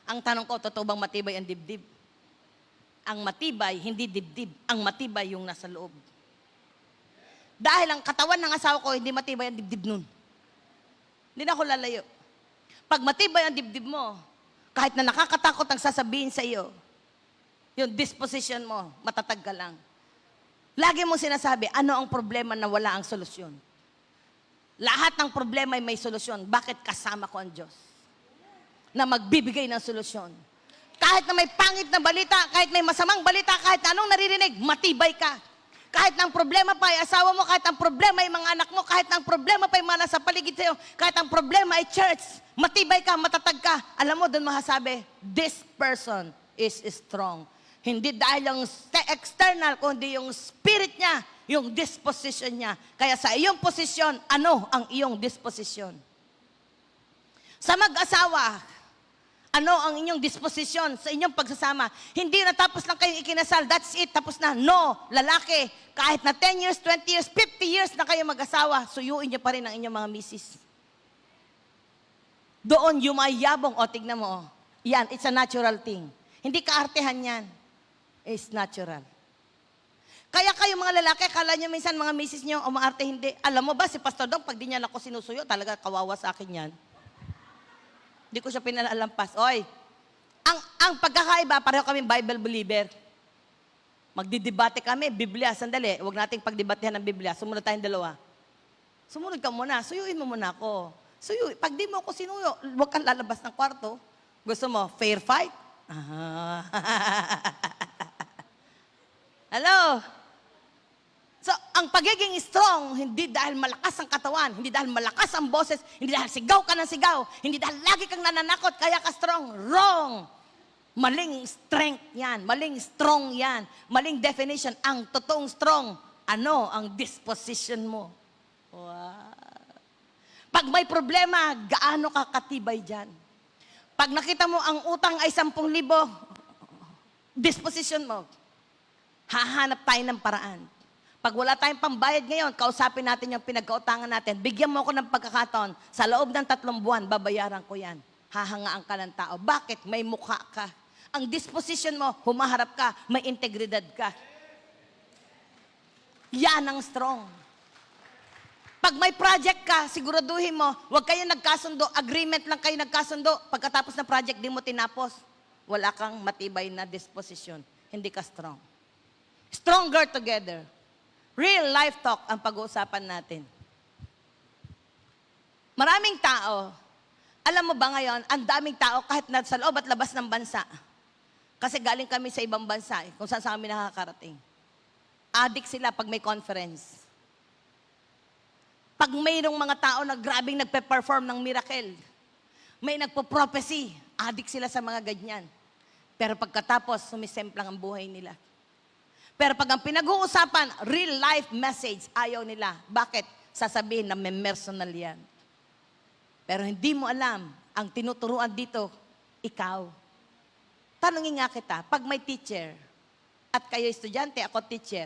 Ang tanong ko, totoo bang matibay ang dibdib? Ang matibay, hindi dibdib. Ang matibay yung nasa loob. Dahil ang katawan ng asawa ko, hindi matibay ang dibdib nun. Hindi na ako lalayo. Pag matibay ang dibdib mo, kahit na nakakatakot ang sasabihin sa iyo, yung disposition mo, matatag ka lang. Lagi mong sinasabi, ano ang problema na wala ang solusyon? Lahat ng problema ay may solusyon. Bakit kasama ko ang Diyos? Na magbibigay ng solusyon. Kahit na may pangit na balita, kahit may masamang balita, kahit anong naririnig, matibay ka. Kahit ang problema pa ay asawa mo, kahit ang problema ay mga anak mo, kahit ang problema pa ay mga nasa paligid sa'yo, kahit ang problema ay church, matibay ka, matatag ka. Alam mo, doon masasabi, this person is strong. Hindi dahil yung external, kundi yung spirit niya, yung disposition niya. Kaya sa iyong posisyon, ano ang iyong disposisyon? Sa mag-asawa, ano ang inyong disposisyon sa inyong pagsasama? Hindi na tapos lang kayong ikinasal, that's it, tapos na. No, lalaki, kahit na 10 years, 20 years, 50 years na kayo mag-asawa, suyuin niyo pa rin ang inyong mga misis. Doon yumayabong, o tignan mo, yan, it's a natural thing. Hindi kaartehan yan. It's natural. Kaya kayo mga lalaki, kala niyo minsan mga misis niyo, o maarte hindi. Alam mo ba, si Pastor Dong, pag di niya ako sinusuyo, talaga kawawa sa akin yan. Hindi ko siya pinalalampas. Oy, ang pagkakaiba, pareho kami Bible believer. Magdidebate kami, Biblia, sandali, huwag nating pagdebatehan ng Biblia. Sumunod tayong dalawa. Sumunod ka muna, suyuin mo muna ako. Pag di mo ako sinuyo, huwag kang lalabas ng kwarto. Gusto mo, fair fight? Hello? So, ang pagiging strong, hindi dahil malakas ang katawan, hindi dahil malakas ang boses, hindi dahil sigaw ka ng sigaw, hindi dahil lagi kang nananakot, kaya ka strong. Wrong! Maling strength yan, maling strong yan, maling definition. Ang totoong strong, ano ang disposition mo? Wow. Pag may problema, gaano ka katibay dyan? Pag nakita mo ang utang ay 10,000, disposition mo, hahanap tayo ng paraan. Pag wala tayong pambayad ngayon, kausapin natin yung pinagkautangan natin. Bigyan mo ako ng pagkakataon. Sa loob ng 3 buwan, babayaran ko yan. Hahangaan ka ng tao. Bakit? May mukha ka. Ang disposition mo, humaharap ka, may integridad ka. Yan ang strong. Pag may project ka, siguraduhin mo, huwag kayo nagkasundo, agreement lang kayo nagkasundo. Pagkatapos ng project, di mo tinapos. Wala kang matibay na disposition. Hindi ka strong. Stronger together. Real life talk ang pag-uusapan natin. Maraming tao, alam mo ba ngayon, ang daming tao kahit na sa loob at labas ng bansa. Kasi galing kami sa ibang bansa, kung saan kami nakakarating. Addict sila pag may conference. Pag mayroong mga tao na grabing nagpe-perform ng miracle, may nagpo-prophecy, addict sila sa mga ganyan. Pero pagkatapos, sumisemplang ang buhay nila. Pero pag ang pinag-uusapan, real life message, ayaw nila. Bakit? Sasabihin na may personal yan. Pero hindi mo alam, ang tinuturuan dito, ikaw. Tanungin nga kita, pag may teacher, at kayo estudyante, ako teacher,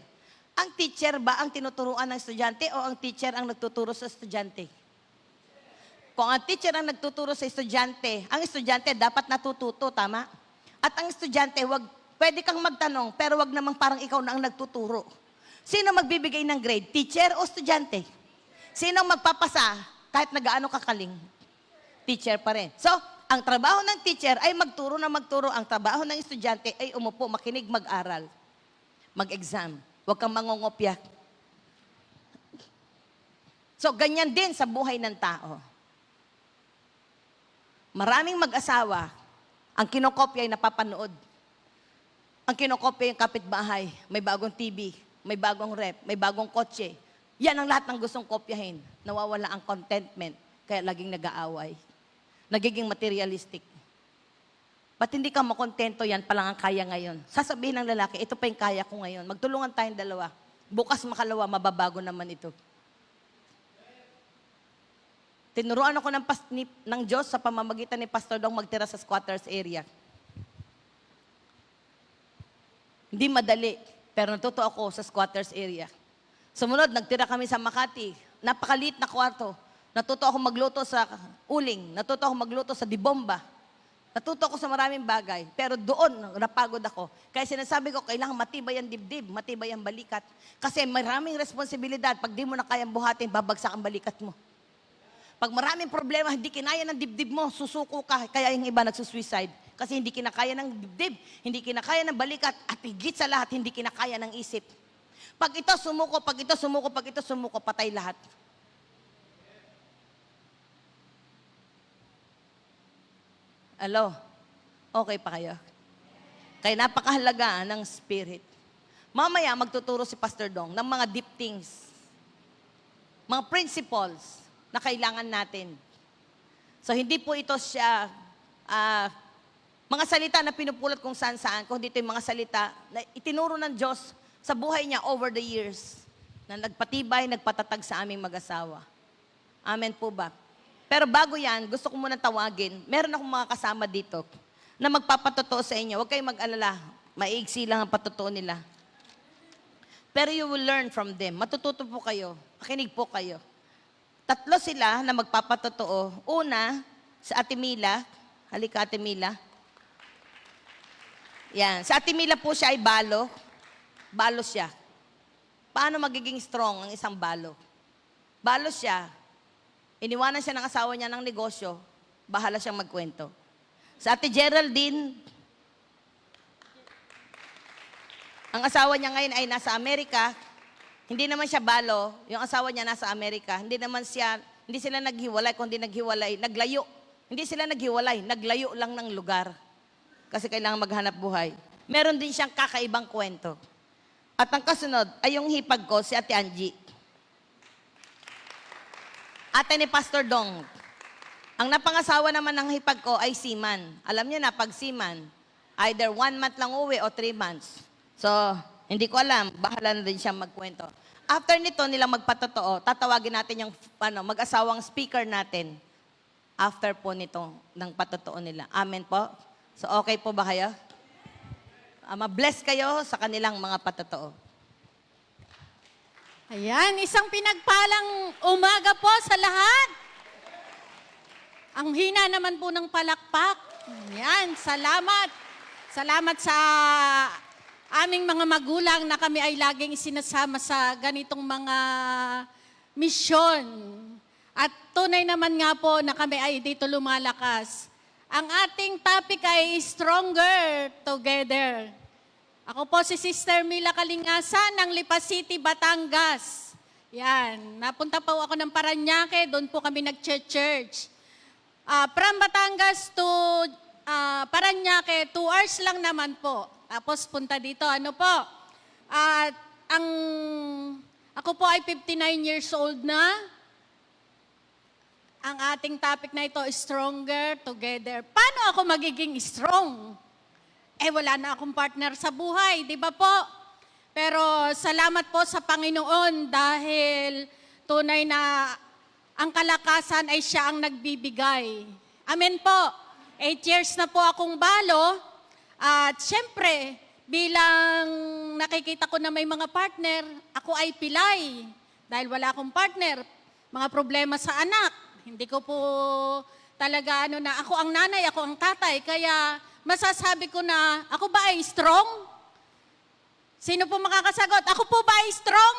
ang teacher ba ang tinuturuan ng estudyante o ang teacher ang nagtuturo sa estudyante? Kung ang teacher ang nagtuturo sa estudyante, ang estudyante dapat natututo, tama? At ang estudyante, pwede kang magtanong, pero wag namang parang ikaw na ang nagtuturo. Sino magbibigay ng grade? Teacher o estudyante? Sino magpapasa kahit nagaano kakaling? Teacher pa rin. So, ang trabaho ng teacher ay magturo na magturo. Ang trabaho ng estudyante ay umupo, makinig, mag-aral. Mag-exam. Huwag kang mangungopya. So, ganyan din sa buhay ng tao. Maraming mag-asawa, ang kinokopya ay napapanood. Ang kinokopya yung kapitbahay, may bagong TV. may bagong rep, may bagong kotse. Yan ang lahat ng gustong kopyahin. Nawawala ang contentment, kaya laging nag-aaway. Nagiging materialistic. Ba't hindi ka makontento, yan palang ang kaya ngayon? Sasabihin ng lalaki, ito pa yung kaya ko ngayon. Magtulungan tayong dalawa. Bukas makalawa, mababago naman ito. Tinuruan ako ng Diyos sa pamamagitan ni Pastor Dong magtira sa squatters area. Hindi madali, pero natuto ako sa squatters area. Sumunod, nagtira kami sa Makati. Napakaliit na kwarto. Natuto ako magluto sa uling. Natuto ako magluto sa dibomba. Natuto ako sa maraming bagay. Pero doon, napagod ako. Kaya sinasabi ko, kailangan matibay ang dibdib, matibay ang balikat. Kasi maraming responsibilidad. Pag di mo na kayang buhatin, babagsak ang balikat mo. Pag maraming problema, hindi kinaya ng dibdib mo, susuko ka. Kaya yung iba nagsusuicide. Kasi hindi kinakaya ng dibdib, hindi kinakaya ng balikat, at higit sa lahat, hindi kinakaya ng isip. Pag ito sumuko, pag ito sumuko, pag ito sumuko, patay lahat. Alo? Okay pa kayo? Kaya napakahalaga ng spirit. Mamaya magtuturo si Pastor Dong ng mga deep things. Mga principles na kailangan natin. So hindi po ito siya mga salita na pinupulot kung saan-saan, kundi ito yung mga salita na itinuro ng Diyos sa buhay niya over the years na nagpatibay, nagpatatag sa aming mag-asawa. Amen po ba? Pero bago yan, gusto ko muna tawagin, meron akong mga kasama dito na magpapatotoo sa inyo. Huwag kayong mag-alala, maiigsi lang ang patotoo nila. Pero you will learn from them. Matututo po kayo. Makinig po kayo. 3 sila na magpapatotoo. Una, sa Ate Mila. Halika, Ate Mila. Yan. Sa Ate Mila po siya ay balo. Balo siya. Paano magiging strong ang isang balo? Balo siya. Iniwanan siya ng asawa niya ng negosyo. Bahala siyang magkwento. Sa Ate Geraldine, ang asawa niya ngayon ay nasa Amerika. Hindi naman siya balo, yung asawa niya nasa Amerika. Hindi sila naghiwalay, kundi naglayo. Hindi sila naghiwalay, naglayo lang ng lugar. Kasi kailangan maghanap buhay. Meron din siyang kakaibang kwento. At ang kasunod ay yung hipag ko, si Ate Angie. Ate ni Pastor Dong. Ang napangasawa naman ng hipag ko ay seaman. Alam niyo na, pag seaman, either 1 month lang uwi o 3 months. So, hindi ko alam, bahala na din siya magkwento. After nito nilang magpatotoo, tatawagin natin yung mag-asawang speaker natin. After po nito, ng patotoo nila. Amen po? So, okay po ba kayo? Ma-bless kayo sa kanilang mga patotoo. Ayan, isang pinagpalang umaga po sa lahat. Ang hina naman po ng palakpak. Ayan, salamat. Salamat sa aming mga magulang na kami ay laging isinasama sa ganitong mga misyon. At tunay naman nga po na kami ay dito lumalakas. Ang ating topic ay Stronger Together. Ako po si Sister Mila Kalingasan ng Lipa City, Batangas. Yan, napunta po ako ng Parañaque, doon po kami nag-church. From Batangas to Parañaque, 2 hours lang naman po. Tapos punta dito, ano po? At ako po ay 59 years old na. Ang ating topic na ito is Stronger Together. Paano ako magiging strong? Wala na akong partner sa buhay, di ba po? Pero salamat po sa Panginoon dahil tunay na ang kalakasan ay siya ang nagbibigay. Amen po. 8 years na po akong balo. At syempre, bilang nakikita ko na may mga partner, ako ay pilay. Dahil wala akong partner, mga problema sa anak. Hindi ko po talaga ako ang nanay, ako ang tatay. Kaya masasabi ko na, ako ba ay strong? Sino po makakasagot? Ako po ba ay strong?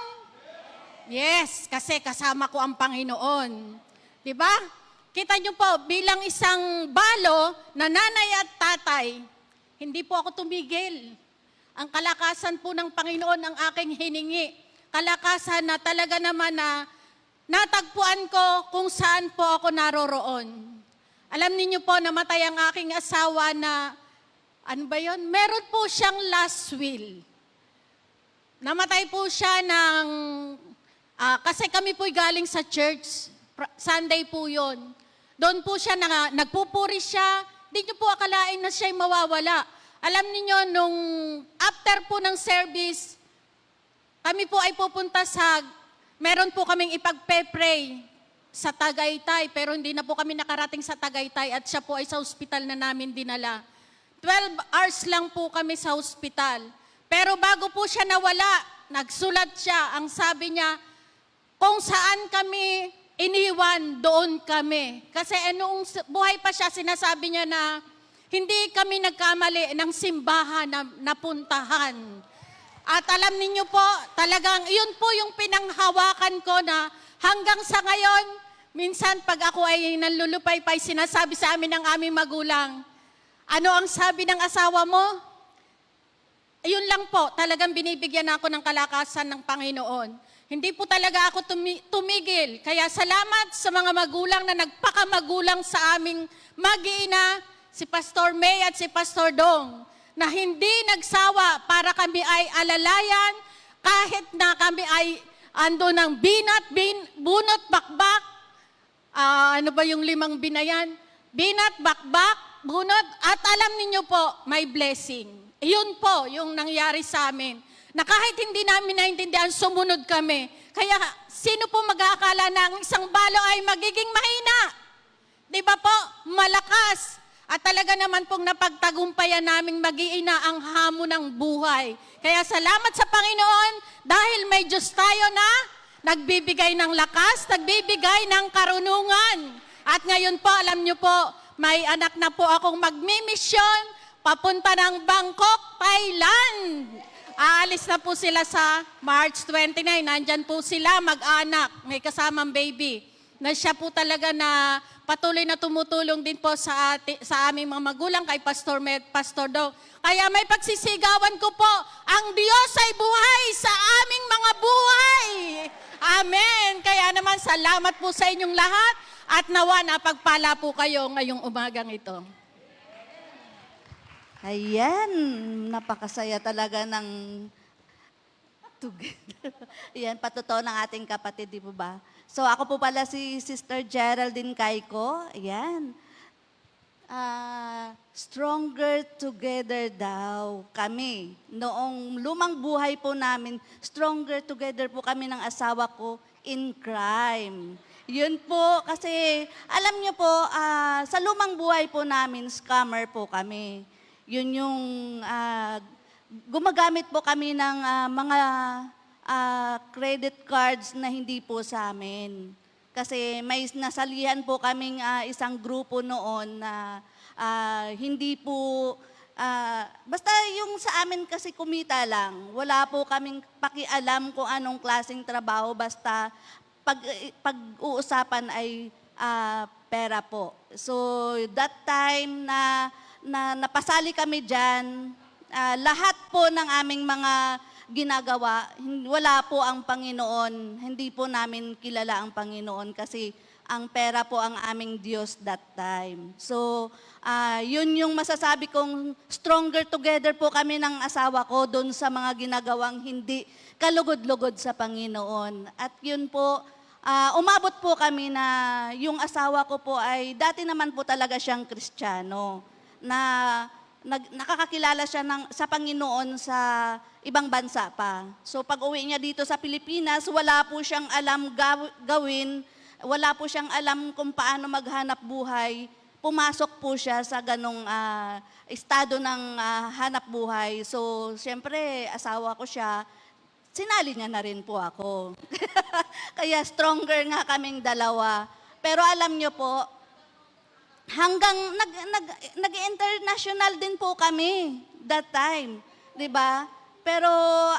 Yes, kasi kasama ko ang Panginoon. Diba? Kita niyo po, bilang isang balo na nanay at tatay, hindi po ako tumigil. Ang kalakasan po ng Panginoon ang aking hiningi. Kalakasan na talaga naman na natagpuan ko kung saan po ako naroroon. Alam niyo po, namatay ang aking asawa na, meron po siyang last will. namatay po siya ng, kasi kami po'y galing sa church, Sunday po yun. Doon po siya, nagpupuri siya, di niyo po akalain na siya'y mawawala. Alam niyo nung after po ng service, kami po ay pupunta meron po kaming ipagpe-pray sa Tagaytay, pero hindi na po kami nakarating sa Tagaytay at siya po ay sa ospital na namin dinala. 12 hours lang po kami sa ospital. Pero bago po siya nawala, nagsulat siya. Ang sabi niya, kung saan kami iniwan, doon kami. Kasi noong buhay pa siya, sinasabi niya na hindi kami nagkamali ng simbahan na napuntahan. At alam niyo po, talagang yun po yung pinanghawakan ko na hanggang sa ngayon, minsan pag ako ay nanlulupaypay, sinasabi sa amin ng aming magulang, ano ang sabi ng asawa mo? Ayun lang po, talagang binibigyan ako ng kalakasan ng Panginoon. Hindi po talaga ako tumigil. Kaya salamat sa mga magulang na nagpakamagulang sa aming mag-iina, si Pastor May at si Pastor Dong, na hindi nagsawa para kami ay alalayan, kahit na kami ay ando ng bunot, bakbak, ano ba yung 5 binayan? Binat, bakbak, bunot, at alam niyo po, may blessing. Yun po yung nangyari sa amin. Na kahit hindi namin naintindihan, sumunod kami. Kaya sino po mag-aakala na ang isang balo ay magiging mahina? Di ba po? Malakas. At talaga naman pong napagtagumpayan naming mag-iina ang hamon ng buhay. Kaya salamat sa Panginoon dahil may Diyos tayo na nagbibigay ng lakas, nagbibigay ng karunungan. At ngayon po, alam niyo po, may anak na po akong magmimisyon papunta ng Bangkok, Thailand. Aalis na po sila sa March 29. Nandyan po sila, mag-anak, may kasamang baby. Na siya po talaga na patuloy na tumutulong din po sa aming mga magulang, kay Pastor Med, Pastor Dong. Kaya may pagsisigawan ko po, ang Diyos ay buhay sa aming mga buhay. Amen. Kaya naman salamat po sa inyong lahat at nawa napagpala po kayo ngayong umagang ito. Ayan, napakasaya talaga ng together. Ayan, patotoo ng ating kapatid, di po ba? So ako po pala si Sister Geraldine Caico. Ayan. Stronger together daw kami. Noong lumang buhay po namin, stronger together po kami ng asawa ko in crime. Yun po, kasi alam niyo po, sa lumang buhay po namin, scammer po kami. Yun yung gumagamit po kami ng mga credit cards na hindi po sa amin. Kasi may nasalihan po kaming isang grupo noon na hindi po, basta yung sa amin kasi kumita lang. Wala po kaming pakialam kung anong klaseng trabaho, basta pag-uusapan ay pera po. So that time na napasali kami dyan, lahat po ng aming mga ginagawa, wala po ang Panginoon. Hindi po namin kilala ang Panginoon kasi ang pera po ang aming Diyos that time. So, yun yung masasabi kong stronger together po kami ng asawa ko doon sa mga ginagawang hindi kalugod-lugod sa Panginoon. At yun po, umabot po kami na yung asawa ko po ay dati naman po talaga siyang Kristiyano na nakakakilala siya sa Panginoon sa ibang bansa pa. So pag uwi niya dito sa Pilipinas, wala po siyang alam gawin, wala po siyang alam kung paano maghanap buhay. Pumasok po siya sa ganong estado ng hanap buhay. So siyempre, asawa ko siya, sinali niya na rin po ako. Kaya stronger nga kaming dalawa. Pero alam niyo po, hanggang nag-international din po kami that time, 'di ba? Pero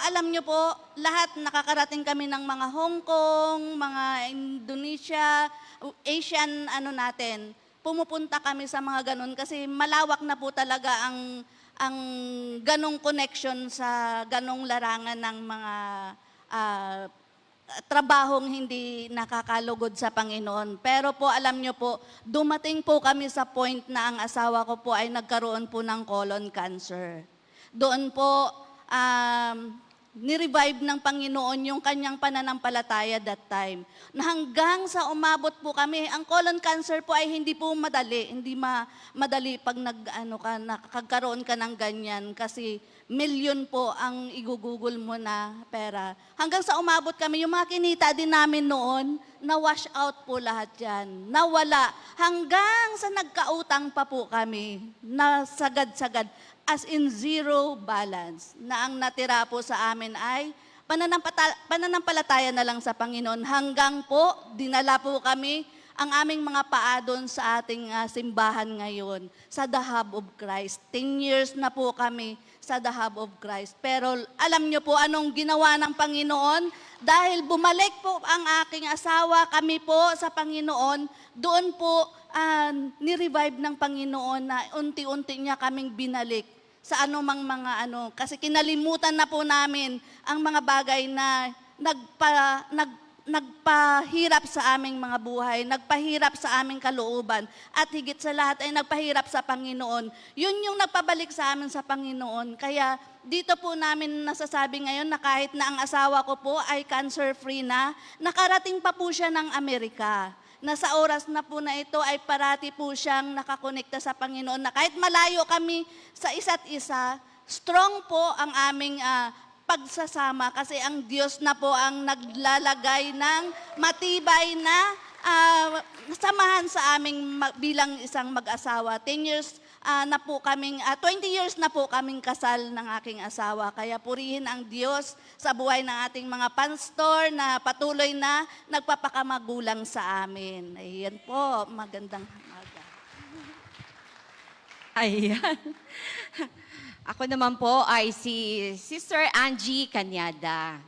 alam niyo po, lahat nakakarating kami ng mga Hong Kong, mga Indonesia, Asian natin. Pumupunta kami sa mga ganun kasi malawak na po talaga ang ganong connection sa ganong larangan ng mga trabahong hindi nakakalugod sa Panginoon. Pero po, alam nyo po, dumating po kami sa point na ang asawa ko po ay nagkaroon po ng colon cancer. Doon po, ni-revive ng Panginoon yung kanyang pananampalataya that time. Na hanggang sa umabot po kami, ang colon cancer po ay hindi po madali. Hindi madali pag nakagkaroon ka ng ganyan kasi milyon po ang igugugol mo na pera. Hanggang sa umabot kami, yung mga kinita din namin noon, na-wash out po lahat yan. Nawala. Hanggang sa nagkautang pa po kami, na sagad-sagad. As in zero balance, na ang natira po sa amin ay pananampalataya na lang sa Panginoon. Hanggang po, dinala po kami ang aming mga paa doon sa ating simbahan ngayon, sa The Hub of Christ. 10 years na po kami sa The Hub of Christ. Pero alam niyo po anong ginawa ng Panginoon? Dahil bumalik po ang aking asawa, kami po sa Panginoon, doon po ni-revive ng Panginoon na unti-unti niya kaming binalik sa anumang mga kasi kinalimutan na po namin ang mga bagay na nagpahirap sa aming mga buhay, nagpahirap sa aming kalooban, at higit sa lahat ay nagpahirap sa Panginoon. Yun yung nagpabalik sa amin sa Panginoon. Kaya dito po namin nasasabi ngayon na kahit na ang asawa ko po ay cancer-free na, nakarating pa po siya ng Amerika. Na sa oras na po na ito ay parati po siyang nakakonekta sa Panginoon, na kahit malayo kami sa isa't isa, strong po ang aming pagsasama kasi ang Diyos na po ang naglalagay ng matibay na samahan sa aming bilang isang mag-asawa. 10 years na po kaming, 20 years na po kaming kasal ng aking asawa. Kaya purihin ang Diyos sa buhay ng ating mga pastor na patuloy na nagpapakamagulang sa amin. Ayan po, magandang umaga. Ayan. Ako naman po ay si Sister Angie Cañada.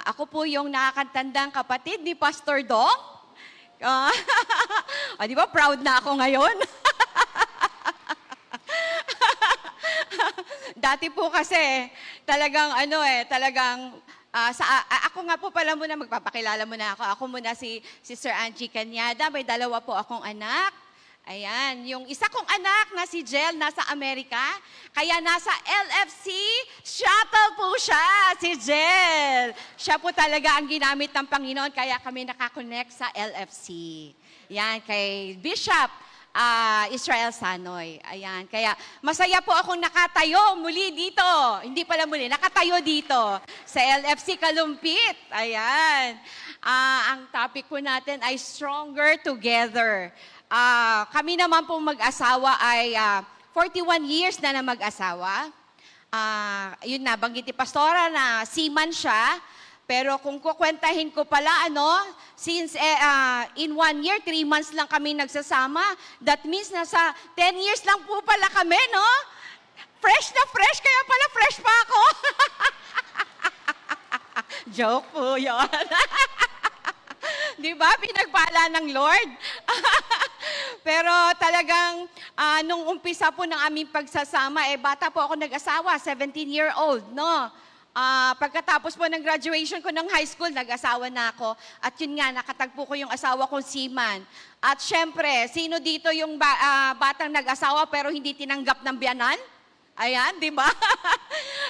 Ako po yung nakakatandang kapatid ni Pastor Dong. Di ba proud na ako ngayon? Dati po kasi talagang ako nga po pala muna, magpapakilala muna ako. Ako muna si Sister Angie Cañada. May dalawa po akong anak. Ayan, yung isa kong anak na si Jel nasa Amerika, kaya nasa LFC shuttle po siya, si Jel. Siya po talaga ang ginamit ng Panginoon, kaya kami nakakonect sa LFC. Yan, kay Bishop Israel Sanoy. Ayan, kaya masaya po akong nakatayo muli dito. Hindi pala muli, nakatayo dito sa LFC Kalumpit. Ayan, ang topic po natin ay Stronger Together. Kami naman po mag-asawa ay 41 years na mag-asawa. Yun na, banggit ni Pastora na seaman siya. Pero kung kukwentahin ko pala, since in 1 year, 3 months lang kami nagsasama, that means nasa 10 years lang po pala kami, no? Fresh na fresh, kaya pala fresh pa ako. Joke po yun. Di ba? Pinagpala ng Lord. Pero talagang nung umpisa po ng aming pagsasama, bata po ako nag-asawa, 17-year-old, no? Pagkatapos po ng graduation ko ng high school, nag-asawa na ako. At yun nga, nakatagpo ko yung asawa kong seaman. At syempre, sino dito yung batang nag-asawa pero hindi tinanggap ng biyanan? Ayan, di ba?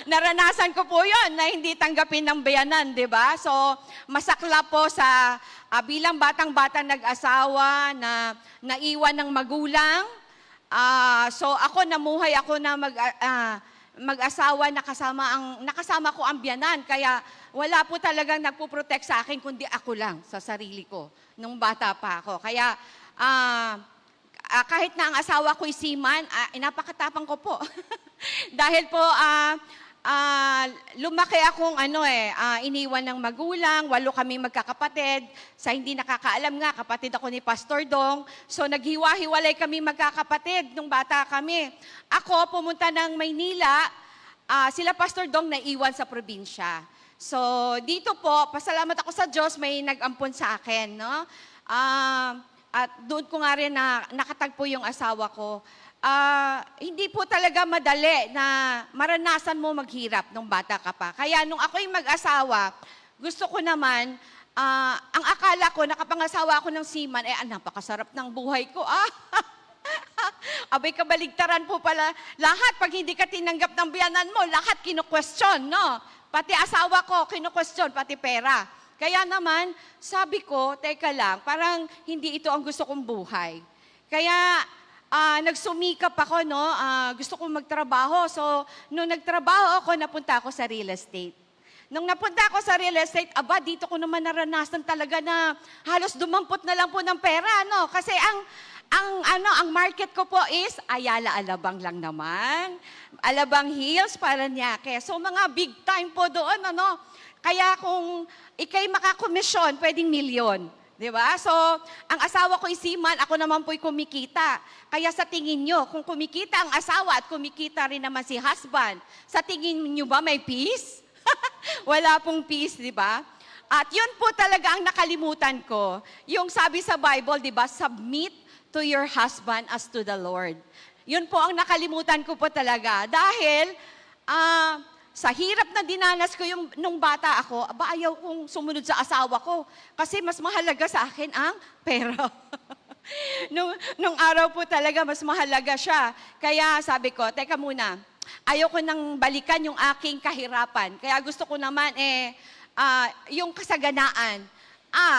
Naranasan ko po yun na hindi tanggapin ng biyanan, di ba? So, masakla po sa bilang batang-batang nag-asawa na naiwan ng magulang. So, namuhay ako na mag-asawa na nakasama ko ang biyanan. Kaya wala po talagang nagpo-protect sa akin, kundi ako lang sa sarili ko nung bata pa ako. Kaya, kahit na ang asawa ko'y seaman, inapakatapang ko po. Dahil po, lumaki akong iniwan ng magulang, 8 kami magkakapatid. Sa hindi nakakaalam nga, kapatid ako ni Pastor Dong. So naghiwa-hiwalay kami magkakapatid nung bata kami. Ako pumunta ng Maynila, sila Pastor Dong naiwan sa probinsya. So dito po, pasalamat ako sa Diyos, may nag-ampon sa akin, no? At doon ko nga rin na nakatagpo yung asawa ko. Hindi po talaga madali na maranasan mo maghirap nung bata ka pa. Kaya nung ako'y mag-asawa, gusto ko naman, ang akala ko, nakapangasawa ako ng seaman, napakasarap ng buhay ko. Abay, kabaligtaran po pala. Lahat, pag hindi ka tinanggap ng biyanan mo, lahat kinu-question, no? pati asawa ko, kinu-question, pati pera. Kaya naman, sabi ko, teka lang, parang hindi ito ang gusto kong buhay. Kaya, nagsumikap ako, no? Gusto kong magtrabaho. So, nung nagtrabaho ako, napunta ako sa real estate. Nung napunta ako sa real estate, dito ko naman naranasan talaga na halos dumampot na lang po ng pera, no? Kasi ang market ko po is Ayala Alabang lang naman. Alabang Hills, Parañaque. So, mga big time po doon, ano? Kaya kung ikay makakomisyon, pwedeng milyon. Di ba? So, ang asawa ko seaman, ako naman po'y kumikita. Kaya sa tingin nyo, kung kumikita ang asawa at kumikita rin naman si husband, sa tingin nyo ba may peace? Wala pong peace, di ba? At yun po talaga ang nakalimutan ko. Yung sabi sa Bible, di ba? Submit to your husband as to the Lord. Yun po ang nakalimutan ko po talaga. Dahil, sa hirap na dinanas ko nung bata ako, ayaw kong sumunod sa asawa ko. Kasi mas mahalaga sa akin ang pera. nung araw po talaga, mas mahalaga siya. Kaya sabi ko, teka muna, ayaw ko nang balikan yung aking kahirapan. Kaya gusto ko naman yung kasaganaan.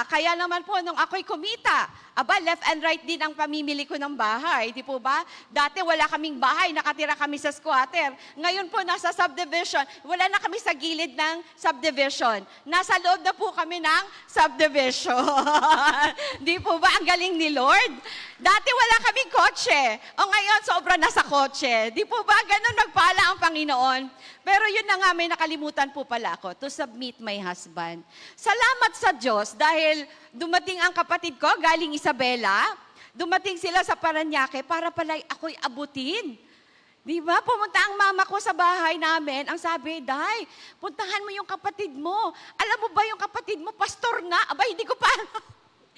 Kaya naman po nung ako'y kumita, left and right din ang pamimili ko ng bahay. Di po ba? Dati wala kaming bahay, nakatira kami sa squatter. Ngayon po nasa subdivision. Wala na kami sa gilid ng subdivision. Nasa loob na po kami ng subdivision. Di po ba? Ang galing ni Lord. Dati wala kaming kotse. O ngayon, sobra na sa kotse. Di po ba? Ganun magpala ang Panginoon. Pero yun na nga, may nakalimutan po pala ako, to submit my husband. Salamat sa Diyos dahil dumating ang kapatid ko, galing Isabela, dumating sila sa Parañaque para pala ako'y abutin. Di ba? Pumunta ang mama ko sa bahay namin, ang sabi, Day, puntahan mo yung kapatid mo. Alam mo ba yung kapatid mo, pastor na? Hindi ko pa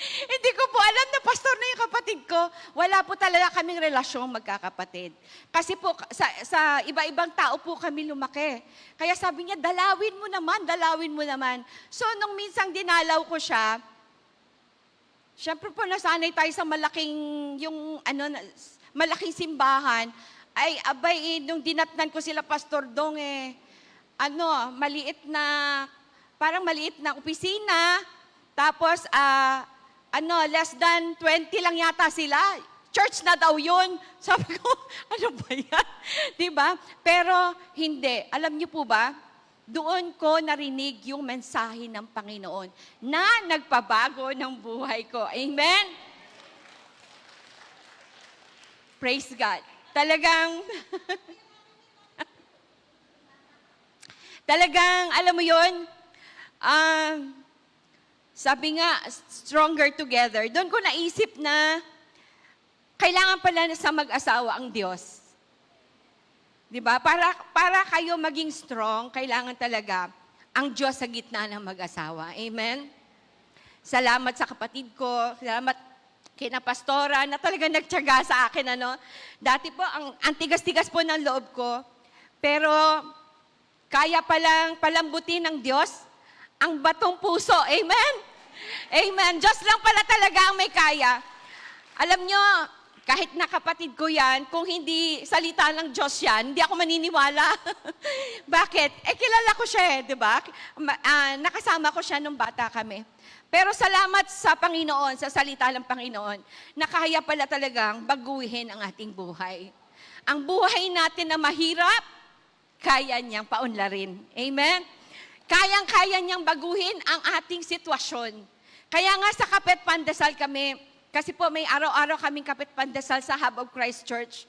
Hindi ko po alam na pastor na yung kapatid ko. Wala po talaga kaming relasyong magkakapatid. Kasi po, sa iba-ibang tao po kami lumaki. Kaya sabi niya, dalawin mo naman, dalawin mo naman. So, nung minsang dinalaw ko siya, syempre po, nasanay tayo sa malaking simbahan. Nung dinatnan ko sila, Pastor Dong, maliit na opisina. Tapos, less than 20 lang yata sila. Church na daw yun. Sabi ko, ano ba yan? Diba? Pero hindi. Alam niyo po ba, doon ko narinig yung mensahe ng Panginoon na nagpabago ng buhay ko. Amen? Praise God. Talagang, alam mo yun, sabi nga, stronger together. Doon ko naisip na kailangan pala sa mag-asawa ang Diyos. Diba? Para kayo maging strong, kailangan talaga ang Diyos sa gitna ng mag-asawa. Amen? Salamat sa kapatid ko. Salamat kina pastora na talaga nagtiyaga sa akin. Dati po, ang tigas-tigas po ng loob ko. Pero kaya palang palambutin ng Diyos ang batong puso. Amen? Amen. Diyos lang pala talaga ang may kaya. Alam nyo, kahit na kapatid ko yan, kung hindi salita ng Diyos yan, hindi ako maniniwala. Bakit? Kilala ko siya di ba? Nakasama ko siya nung bata kami. Pero salamat sa Panginoon, sa salita ng Panginoon, na kaya pala talagang baguhin ang ating buhay. Ang buhay natin na mahirap, kaya niyang paunlarin. Amen? Kayang-kaya niyang baguhin ang ating sitwasyon. Kaya nga sa Kapit Pandesal kami, kasi po may araw-araw kaming Kapit Pandesal sa Hub of Christ Church.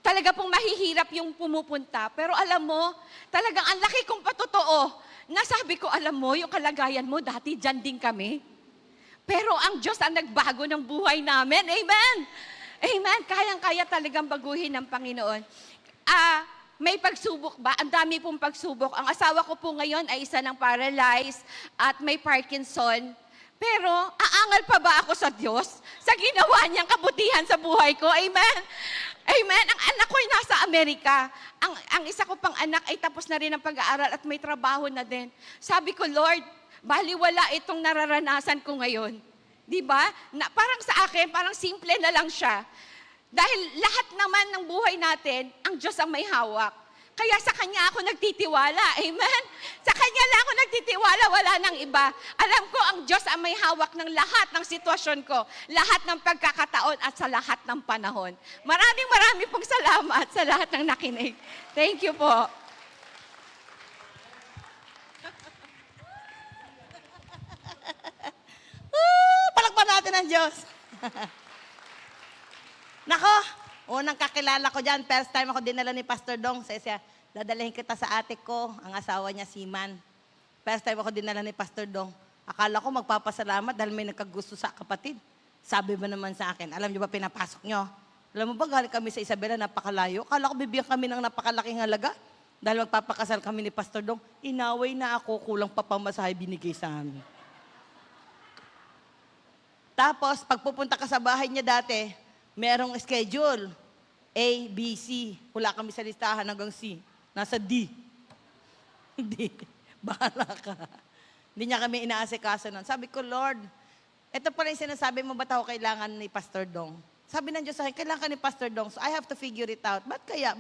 Talaga pong mahihirap yung pumupunta. Pero alam mo, talagang ang laki kong patotoo. Nasabi ko, alam mo, yung kalagayan mo, dati dyan din kami. Pero ang Diyos ang nagbago ng buhay namin. Amen! Amen! Kayang-kaya talagang baguhin ng Panginoon. May pagsubok ba? Ang dami pong pagsubok. Ang asawa ko po ngayon ay isa ng paralyzed at may Parkinson. Pero, aangal pa ba ako sa Diyos? Sa ginawa niyang kabutihan sa buhay ko? Amen? Amen? Ang anak ko ay nasa Amerika. Ang isa ko pang anak ay tapos na rin ang pag-aaral at may trabaho na din. Sabi ko, Lord, baliwala itong nararanasan ko ngayon. Diba? Parang sa akin, parang simple na lang siya. Dahil lahat naman ng buhay natin, ang Diyos ang may hawak. Kaya sa Kanya ako nagtitiwala. Amen? Sa Kanya lang ako nagtitiwala, wala nang iba. Alam ko, ang Diyos ang may hawak ng lahat ng sitwasyon ko, lahat ng pagkakataon at sa lahat ng panahon. Maraming pong salamat sa lahat ng nakinig. Thank you po. Palakpan natin ang Diyos. Nako, unang kakilala ko dyan, first time ako dinala ni Pastor Dong. Siya, dadalhin kita sa ate ko, ang asawa niya, Siman. First time ako dinala ni Pastor Dong. Akala ko magpapasalamat dahil may nagkagusto sa kapatid. Sabi ba naman sa akin, alam niyo ba pinapasok niyo? Alam mo ba, galing kami sa Isabela, napakalayo. Akala ko bibigyan kami ng napakalaking halaga. Dahil magpapakasal kami ni Pastor Dong, inaway na ako, kulang pa pamasahe binigay sa amin. Tapos, pag pupunta ka sa bahay niya dati, merong schedule. A, B, C. Wala kami sa listahan hanggang C. Nasa D. Hindi. Bahala ka. Hindi niya kami inaasikaso nun. Sabi ko, Lord, ito pala yung sinasabi mo, ba't ako kailangan ni Pastor Dong? Sabi ng Diyos sa akin, kailangan ka ni Pastor Dong. So I have to figure it out. Ba't kaya?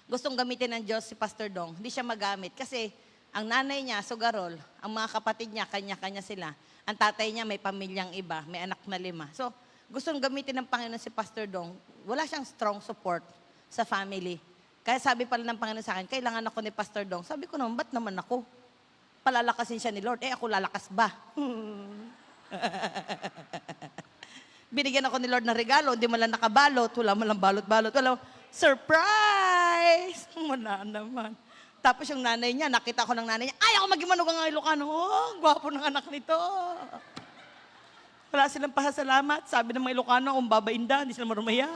Gustong gamitin ng Diyos si Pastor Dong. Hindi siya magamit. Kasi ang nanay niya, sugarol. Ang mga kapatid niya, kanya-kanya sila. Ang tatay niya may pamilyang iba, may anak na 5. So, gustong gamitin ng Panginoon si Pastor Dong. Wala siyang strong support sa family. Kaya sabi pala ng Panginoon sa akin, kailangan ako ni Pastor Dong. Sabi ko naman, ba't naman ako? Palalakasin siya ni Lord. Ako lalakas ba? Binigyan ako ni Lord ng regalo, hindi man lang nakabalot, wala man lang balot-balot, wala, surprise! Wala naman. Tapos yung nanay niya, nakita ko ng nanay niya, ay, ako maging manugang ang Ilocano. Oh, gwapo ng anak nito. Wala silang pasasalamat. Sabi ng mga Ilocano, kung babainda, hindi sila marumaya.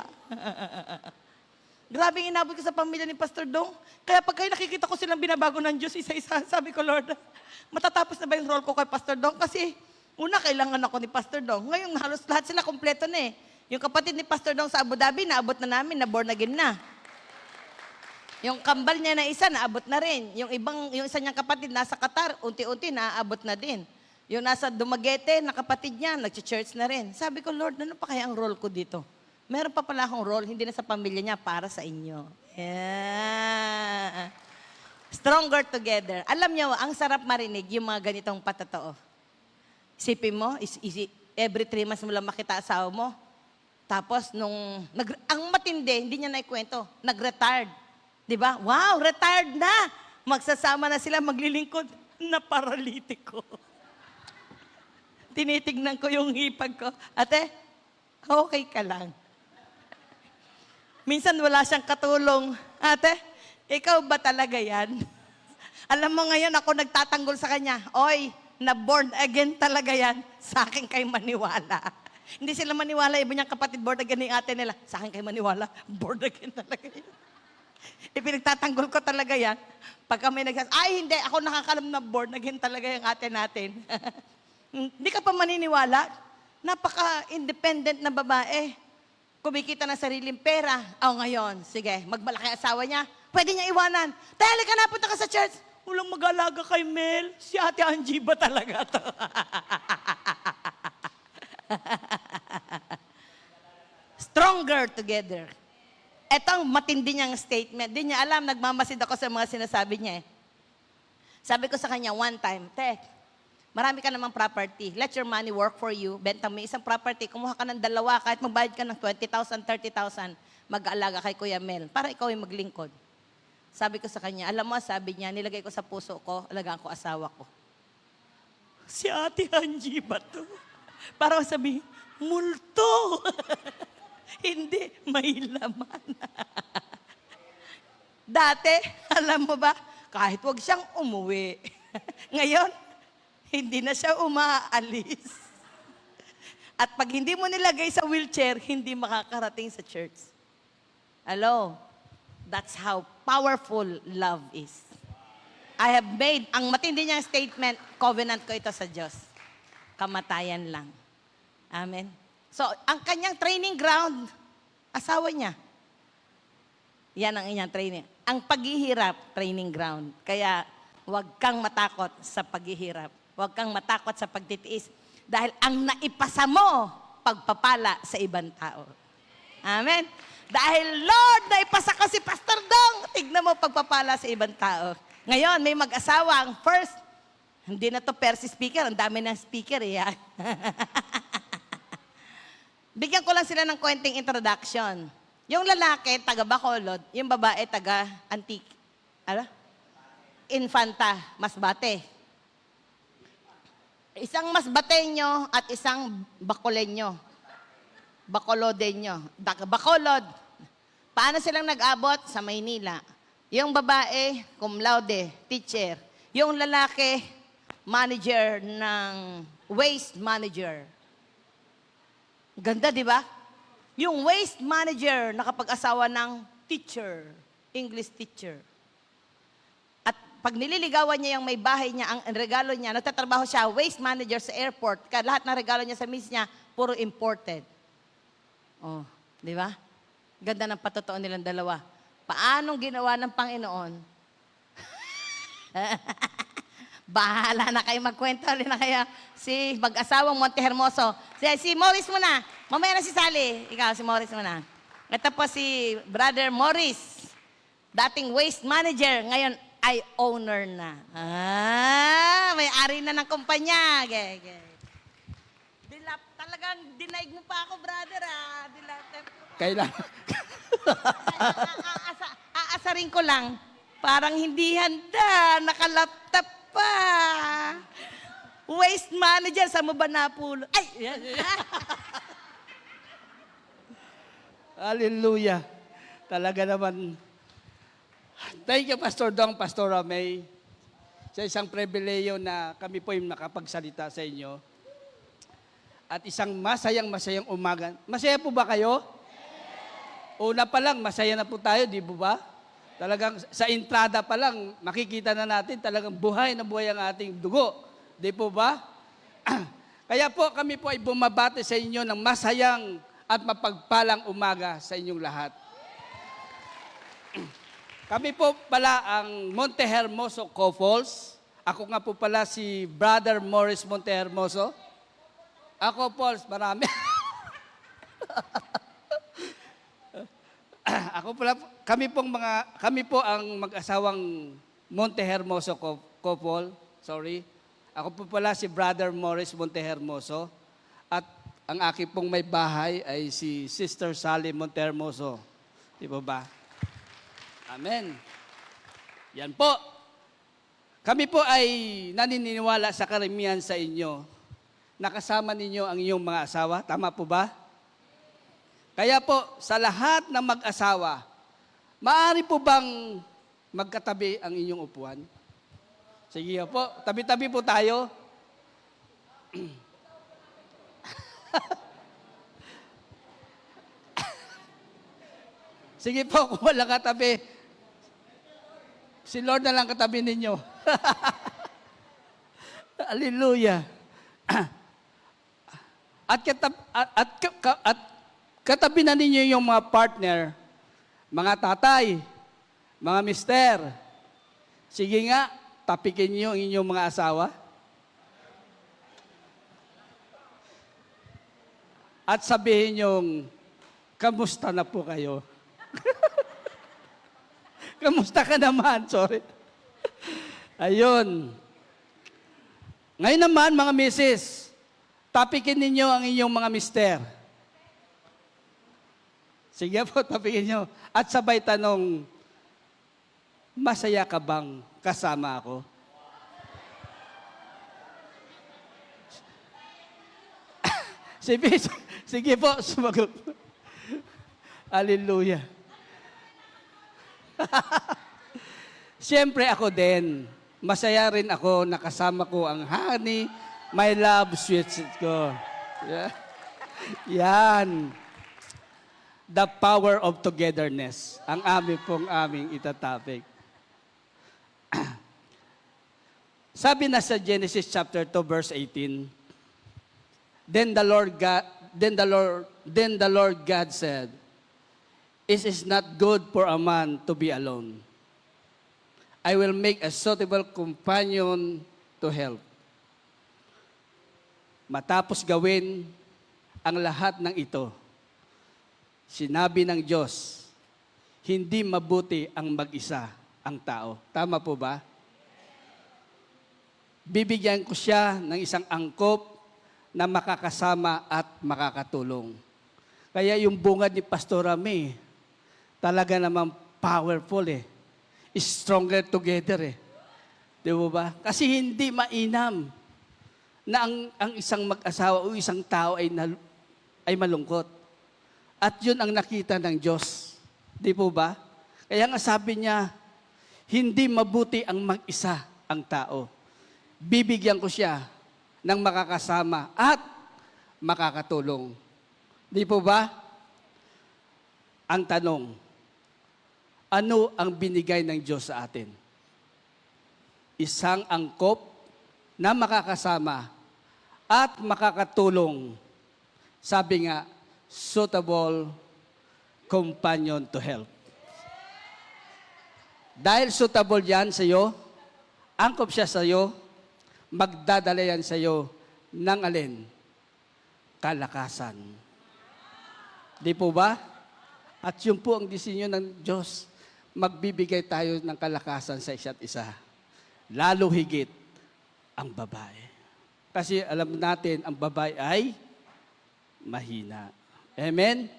Grabe ang inabot ko sa pamilya ni Pastor Dong. Kaya pag kayo nakikita ko silang binabago ng Diyos, isa-isa, sabi ko, Lord, matatapos na ba yung role ko kay Pastor Dong? Kasi una, kailangan ako ni Pastor Dong. Ngayon, halos lahat sila kompleto na eh. Yung kapatid ni Pastor Dong sa Abu Dhabi, naabot na namin, na born again na. Yung kambal niya na isa, naabot na rin. Yung isa niyang kapatid nasa Qatar, unti-unti naaabot na din. Yung nasa Dumaguete, na kapatid niya, nag-church na rin. Sabi ko, Lord, ano pa kaya ang role ko dito? Meron pa pala akong role, hindi na sa pamilya niya, para sa inyo. Yeah. Stronger together. Alam niyo, ang sarap marinig yung mga ganitong patatoo. Isipin mo, every 3 months mo lang makita asawa mo. Tapos, ang matindi, hindi niya naikwento, nag-retired. Diba? Wow, retired na. Magsasama na sila, maglilingkod. Na paralitiko. Tinitignan ko yung hipag ko. Ate, okay ka lang. Minsan wala siyang katulong. Ate, ikaw ba talaga yan? Alam mo ngayon, ako nagtatanggol sa kanya. Oy, na born again talaga yan. Sa akin kayo maniwala. Hindi sila maniwala, iba niyang kapatid, born again yung ate nila. Sa akin kayo maniwala, born again talaga yan. Ipinagtatanggol ko talaga yan. Pag kami ay hindi, ako nakakalam na born again talaga yung ate natin. Hindi ka pa maniniwala? Napaka-independent na babae. Kumikita ng sariling pera. Ngayon, sige, magmalaki asawa niya. Pwede niya iwanan. Tali ka na, punta ka sa church. Walang mag-alaga kay Mel. Si Ate Angie ba talaga to? Stronger together. Etong matindi niyang statement. Di niya alam, nagmamasid ako sa mga sinasabi niya eh. Sabi ko sa kanya one time, Tek, marami ka namang property. Let your money work for you. Benta mo isang property, kumuha ka ng 2, kahit magbayad ka ng 20,000, 30,000, mag-aalaga kay Kuya Mel, para ikaw ay maglingkod. Sabi ko sa kanya, alam mo, sabi niya, nilagay ko sa puso ko, alagaan ko asawa ko. Si Ate Angie ba to? Para sabihin, multo! Hindi, may laman. Dati, alam mo ba, kahit wag siyang umuwi. Ngayon, hindi na siya umaalis. At pag hindi mo nilagay sa wheelchair, hindi makakarating sa church. Hello? That's how powerful love is. I have made, ang matindi niyang statement, covenant ko ito sa Diyos. Kamatayan lang. Amen. So, ang kanyang training ground, asawa niya. Yan ang inyang training. Ang paghihirap, training ground. Kaya, huwag kang matakot sa paghihirap. Huwag kang matakot sa pagtitiis. Dahil ang naipasa mo, pagpapala sa ibang tao. Amen? Dahil Lord, naipasa ko si Pastor Dong. Tignan mo pagpapala sa ibang tao. Ngayon, may mag-asawa. Ang first, hindi na to Percy speaker. Ang dami ng speaker eh. Ha? Bigyan ko lang sila ng konting introduction. Yung lalaki, taga Bacolod. Yung babae, taga Antique. Ano? Infanta, Masbate. Isang Masbateño at isang Bacoleño. Bacolodeño. Bacolod. Paano silang nag-abot? Sa Maynila. Yung babae, cum laude, teacher. Yung lalaki, manager ng waste manager. Ganda, di ba? Yung waste manager nakapag-asawa ng teacher, English teacher. At pag nililigawan niya yung may bahay niya, ang regalo niya, nagtatrabaho siya, waste manager sa airport, lahat ng regalo niya sa miss niya, puro imported. Oh, di ba? Ganda ng patotoo nilang dalawa. Paanong ginawa ng Panginoon? Bahala na kayo magkwento. Na kaya si mag-asawang Montehermoso. Si Morris muna. Mamaya na si Sally. Ikaw, si Morris muna. Ito po si Brother Morris. Dating waste manager. Ngayon ay owner na. May-ari na ng kumpanya. Talagang dinaig mo pa ako, brother. Kailangan. Aasarin ko lang. Parang hindi handa. Nakalaptop pa. Waste manager, saan mo ba napulo? Ay! Hallelujah. Talaga naman. Thank you, Pastor Dong, Pastor May, sa isang pribileyo na kami po yung nakapagsalita sa inyo. At isang masayang umaga. Masaya po ba kayo? Una pa lang, masaya na po tayo, di po ba? Talagang sa entrada pa lang, makikita na natin talagang buhay na buhay ang ating dugo. Di po ba? Kaya po kami po ay bumabati sa inyo ng masayang at mapagpalang umaga sa inyong lahat. Kami po pala ang Montehermoso Couples. Ako nga po pala si Brother Morris Montehermoso. Ako, Pauls, marami. Kami po ang mag-asawang Montehermoso couple. Sorry. Ako po pala si Brother Morris Montehermoso. At ang aking pong may bahay ay si Sister Sally Montehermoso. Di ba ba? Amen. Yan po. Kami po ay naniniwala sa karamihan sa inyo. Nakasama ninyo ang inyong mga asawa. Tama po ba? Kaya po, sa lahat ng mag-asawa, maaari po bang magkatabi ang inyong upuan? Sige po, tabi-tabi po tayo. Sige po, kung wala katabi, si Lord na lang katabi ninyo. Hallelujah. At katabi na ninyo yung mga partner, mga tatay, mga mister. Sige nga, tapikin niyo ang inyong mga asawa. At sabihin yung, kamusta na po kayo? Kamusta ka naman? Sorry. Ayun. Ngayon naman, mga misis, tapikin ninyo ang inyong mga mister. Sige po, tapikin nyo. At sabay tanong, masaya ka bang kasama ako? Sige po, sumagot. Hallelujah. Siyempre ako din. Masaya rin ako, nakasama ko ang honey, my love, sweet ko. Yeah. Yan. The power of togetherness. Ang aming itatapik. Sabi na sa Genesis chapter 2 verse 18, Then the Lord God said, It is not good for a man to be alone. I will make a suitable companion to help. Matapos gawin ang lahat ng ito, Sinabi ng Diyos, hindi mabuti ang mag-isa ang tao. Tama po ba? Bibigyan ko siya ng isang angkop na makakasama at makakatulong. Kaya yung bungad ni Pastor Rami, talaga naman powerful eh. Stronger together eh. Di ba? Kasi hindi mainam na ang isang mag-asawa o isang tao ay malungkot. At yun ang nakita ng Diyos. Di po ba? Kaya nga sabi niya, hindi mabuti ang mag-isa ang tao. Bibigyan ko siya ng makakasama at makakatulong. Di po ba? Ang tanong, ano ang binigay ng Diyos sa atin? Isang angkop na makakasama at makakatulong. Sabi nga, suitable companion to help. Dahil suitable yan sa iyo, angkop siya sa iyo, magdadala yan sa iyo ng alin? Kalakasan. Di po ba? At yun po ang disenyo ng Diyos. Magbibigay tayo ng kalakasan sa isa't isa. Lalo higit ang babae. Kasi alam natin, ang babae ay mahina. Amen?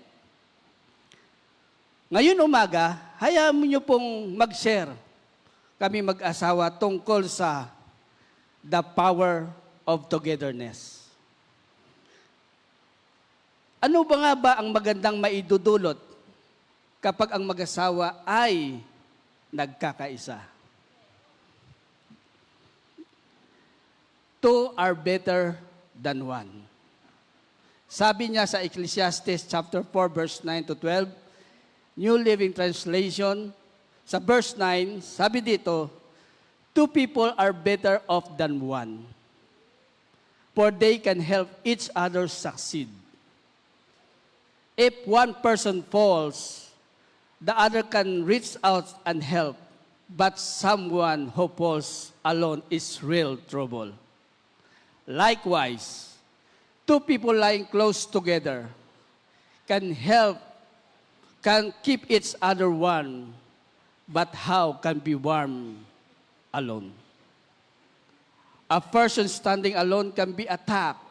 Ngayon umaga, hayaan mo niyo pong mag-share kami mag-asawa tungkol sa the power of togetherness. Ano ba nga ba ang magandang maidudulot kapag ang mag-asawa ay nagkakaisa? Two are better than one. Sabi niya sa Ecclesiastes chapter 4 verse 9 to 12, New Living Translation, sa verse 9, sabi dito, two people are better off than one, for they can help each other succeed. If one person falls, the other can reach out and help, but someone who falls alone is real trouble. Likewise, two people lying close together can keep each other warm, but how can be warm alone? A person standing alone can be attacked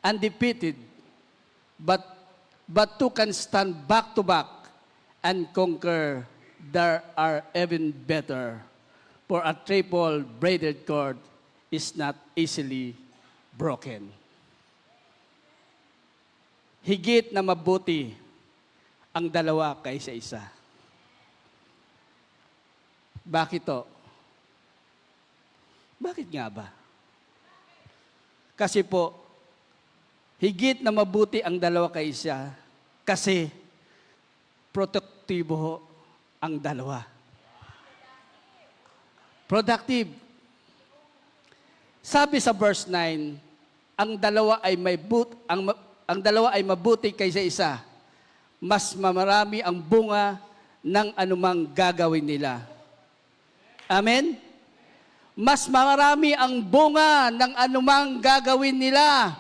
and defeated, but two can stand back to back and conquer. There are even better, for a triple braided cord is not easily broken. Higit na mabuti ang dalawa kaysa isa. Bakit to? Bakit nga ba? Kasi po, higit na mabuti ang dalawa kaysa kasi produktibo ho ang dalawa. Productive. Sabi sa verse 9, ang dalawa ay mabuti kaysa isa. Mas marami ang bunga ng anumang gagawin nila. Amen? Mas marami ang bunga ng anumang gagawin nila.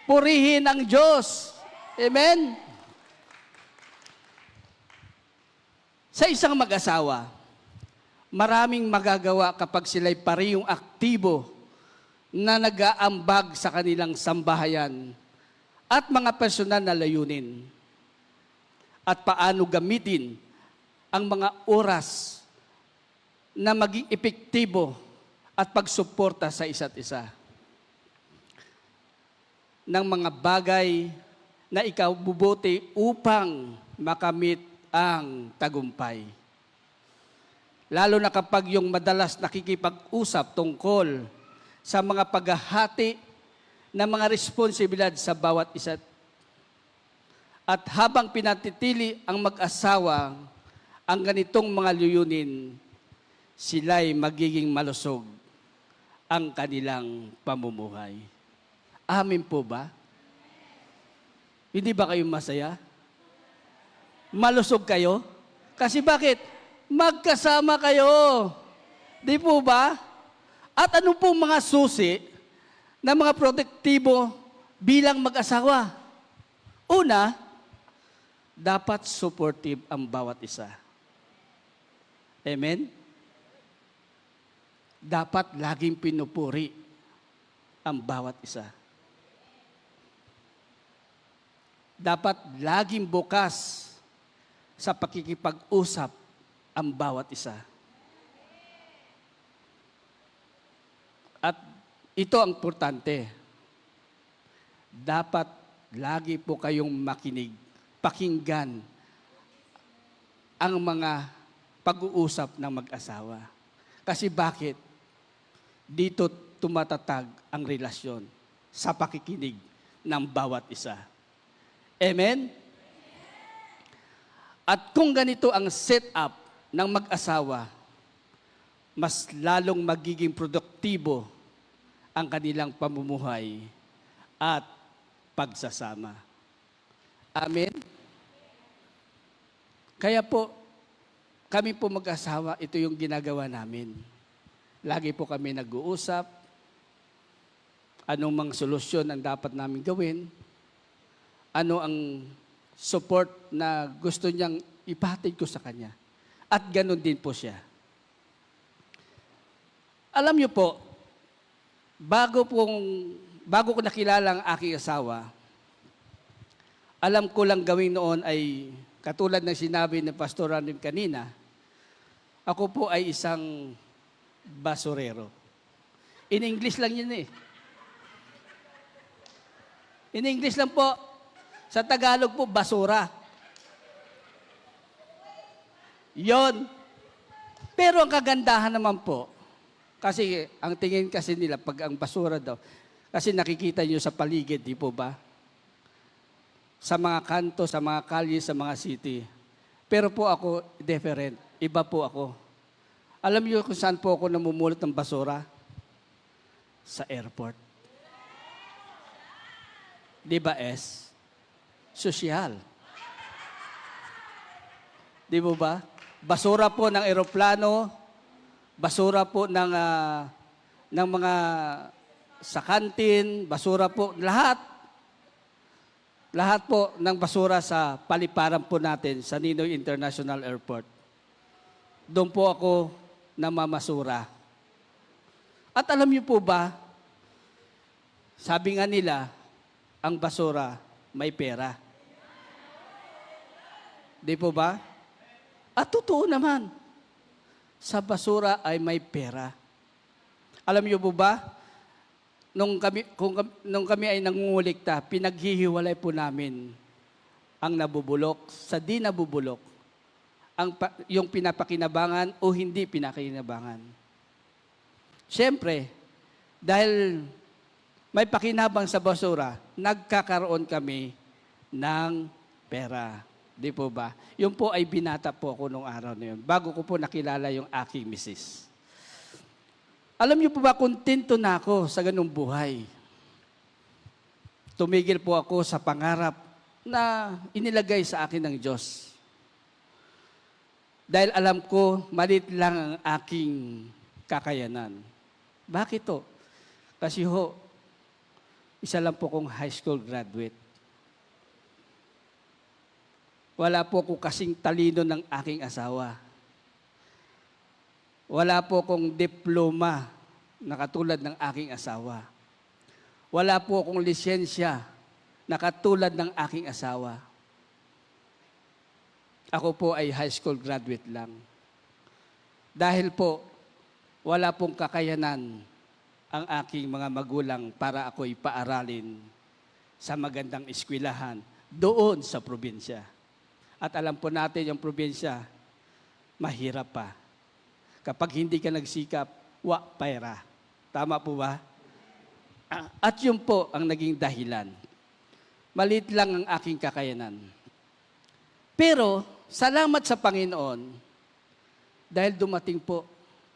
Purihin ang Diyos. Amen? Sa isang mag-asawa, maraming magagawa kapag sila'y parehong aktibo na nag-aambag sa kanilang sambahayan at mga personal na layunin. At paano gamitin ang mga oras na maging epektibo at pagsuporta sa isa't isa ng mga bagay na ikaw bubuti upang makamit ang tagumpay. Lalo na kapag yung madalas nakikipag-usap tungkol sa mga paghahati ng mga responsibilidad sa bawat isa. At habang pinatitili ang mag-asawa ang ganitong mga luyunin, sila'y magiging malusog ang kanilang pamumuhay. Amin po ba? Hindi ba kayo masaya? Malusog kayo? Kasi bakit? Magkasama kayo. Di po ba? At ano pong mga susi na mga protektibo bilang mag-asawa? Una, dapat supportive ang bawat isa. Amen? Dapat laging pinupuri ang bawat isa. Dapat laging bukas sa pakikipag-usap ang bawat isa. At ito ang importante. Dapat lagi po kayong makinig, pakinggan ang mga pag-uusap ng mag-asawa. Kasi bakit? Dito tumatatag ang relasyon sa pakikinig ng bawat isa. Amen? At kung ganito ang setup ng mag-asawa, mas lalong magiging produktibo ang kanilang pamumuhay at pagsasama. Amen? Kaya po, kami po mag-asawa, ito yung ginagawa namin. Lagi po kami nag-uusap, anong mga solusyon ang dapat namin gawin, ano ang support na gusto niyang ipahatid ko sa kanya. At ganun din po siya. Alam niyo po, bago ko nakilala ang aking asawa, alam ko lang gawin noon ay, katulad ng sinabi ni Pastor Randy kanina, ako po ay isang basurero. In English lang yun eh. In English lang po. Sa Tagalog po, basura. Yon. Pero ang kagandahan naman po, kasi ang tingin kasi nila, pag ang basura daw, kasi nakikita nyo sa paligid, di po ba? Sa mga kanto, sa mga kalye, sa mga city. Pero po ako, different. Iba po ako. Alam niyo kung saan po ako namumulot ng basura? Sa airport. Di ba, S? Sosyal. Di po ba? Basura po ng eroplano, basura po ng mga sa kantin, basura po, lahat. Lahat po ng basura sa paliparan po natin sa Ninoy International Airport. Doon po ako namamasura. At alam niyo po ba, sabi nga nila, ang basura may pera. Di po ba? At totoo naman, sa basura ay may pera. Alam niyo po ba, nung kami ay nangungulikta, pinaghihiwalay po namin ang nabubulok sa di nabubulok, yung pinapakinabangan o hindi pinakinabangan. Siyempre, dahil may pakinabang sa basura, nagkakaroon kami ng pera. Di po ba? Yung po ay binata po ako nung araw na yun, bago ko po nakilala yung aking misis. Alam niyo po ba, kontento na ako sa ganung buhay. Tumigil po ako sa pangarap na inilagay sa akin ng Diyos. Dahil alam ko, malit lang ang aking kakayanan. Bakit to? Kasi isa lang po kong high school graduate. Wala po ko kasing talino ng aking asawa. Wala po akong diploma na katulad ng aking asawa. Wala po akong lisensya na katulad ng aking asawa. Ako po ay high school graduate lang. Dahil po, wala pong kakayanan ang aking mga magulang para ako'y paaralin sa magandang eskwelahan doon sa probinsya. At alam po natin yung probinsya, mahirap pa. Kapag hindi ka nagsikap, pera. Tama po ba? At yun po ang naging dahilan. Maliit lang ang aking kakayanan. Pero, salamat sa Panginoon, dahil dumating po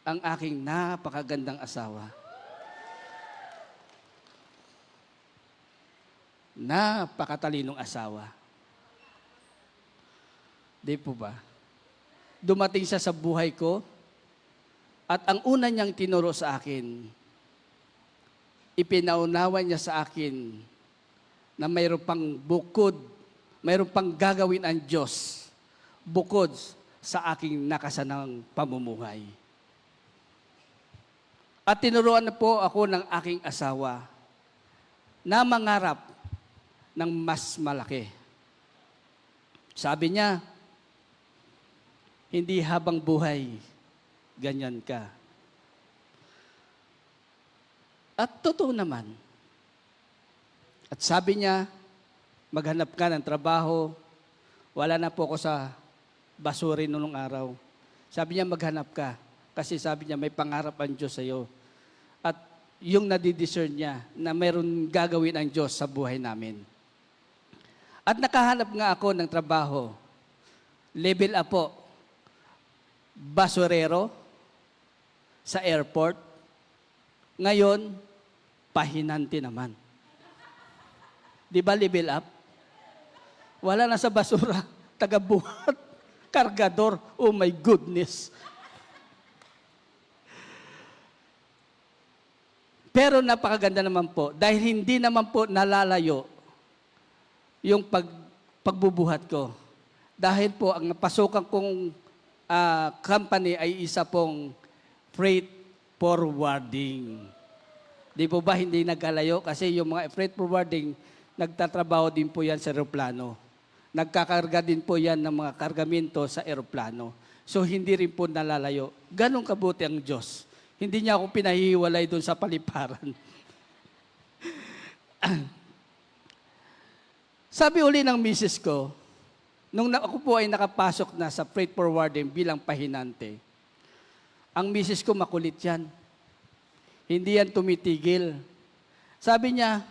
ang aking napakagandang asawa. Napakatalinong asawa. Di po ba? Dumating siya sa buhay ko at ang una niyang tinuro sa akin, ipinaunawa niya sa akin na mayroon pang bukod mayroon pang gagawin ang Diyos bukod sa aking nakasanang pamumuhay. At tinuruan na po ako ng aking asawa na mangarap ng mas malaki. Sabi niya, hindi habang buhay, ganyan ka. At totoo naman. At sabi niya, maghanap ka ng trabaho. Wala na po ako sa basurin noong araw. Sabi niya, maghanap ka. Kasi sabi niya, may pangarap ang Diyos sa iyo. At yung nadidiscern niya na mayroon gagawin ang Diyos sa buhay namin. At nakahanap nga ako ng trabaho. Level up po. Basurero sa airport. Ngayon, pahinante naman. Di ba level up? Wala na sa basura, taga-buhat, kargador. Oh my goodness. Pero napakaganda naman po, dahil hindi naman po nalalayo yung pagbubuhat ko. Dahil po, ang napasukan kong company ay isa pong freight forwarding. Di po ba hindi nagkalayo? Kasi yung mga freight forwarding, nagtatrabaho din po yan sa aeroplano. Nagkakarga din po yan ng mga kargamento sa aeroplano. So hindi rin po nalalayo. Ganon kabuti ang Diyos. Hindi niya ako pinahihiwalay doon sa paliparan. Sabi uli ng misis ko, nung ako po ay nakapasok na sa freight forwarding bilang pahinante, ang misis ko makulit yan. Hindi yan tumitigil. Sabi niya,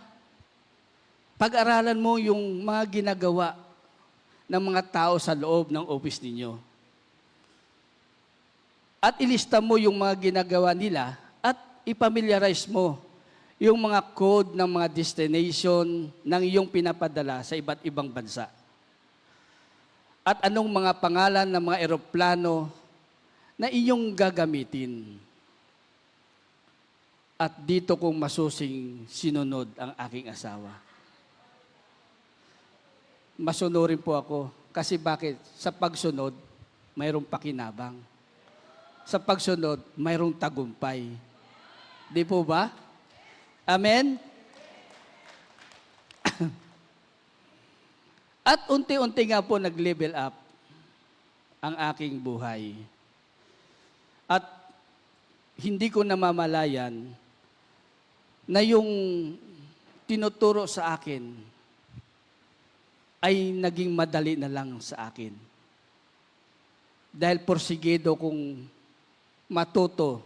pag-aralan mo yung mga ginagawa ng mga tao sa loob ng office ninyo. At ilista mo yung mga ginagawa nila at ipamiliarize mo yung mga code ng mga destination ng iyong pinapadala sa iba't ibang bansa. At anong mga pangalan ng mga eroplano na inyong gagamitin. At dito kong masusing sinunod ang aking asawa. Masunurin po ako. Kasi bakit? Sa pagsunod, mayroong pakinabang. Sa pagsunod, mayroong tagumpay. Di po ba? Amen? At unti-unti nga po nag-level up ang aking buhay. At hindi ko namamalayan na yung tinuturo sa akin ay naging madali na lang sa akin. Dahil porsigido kong matuto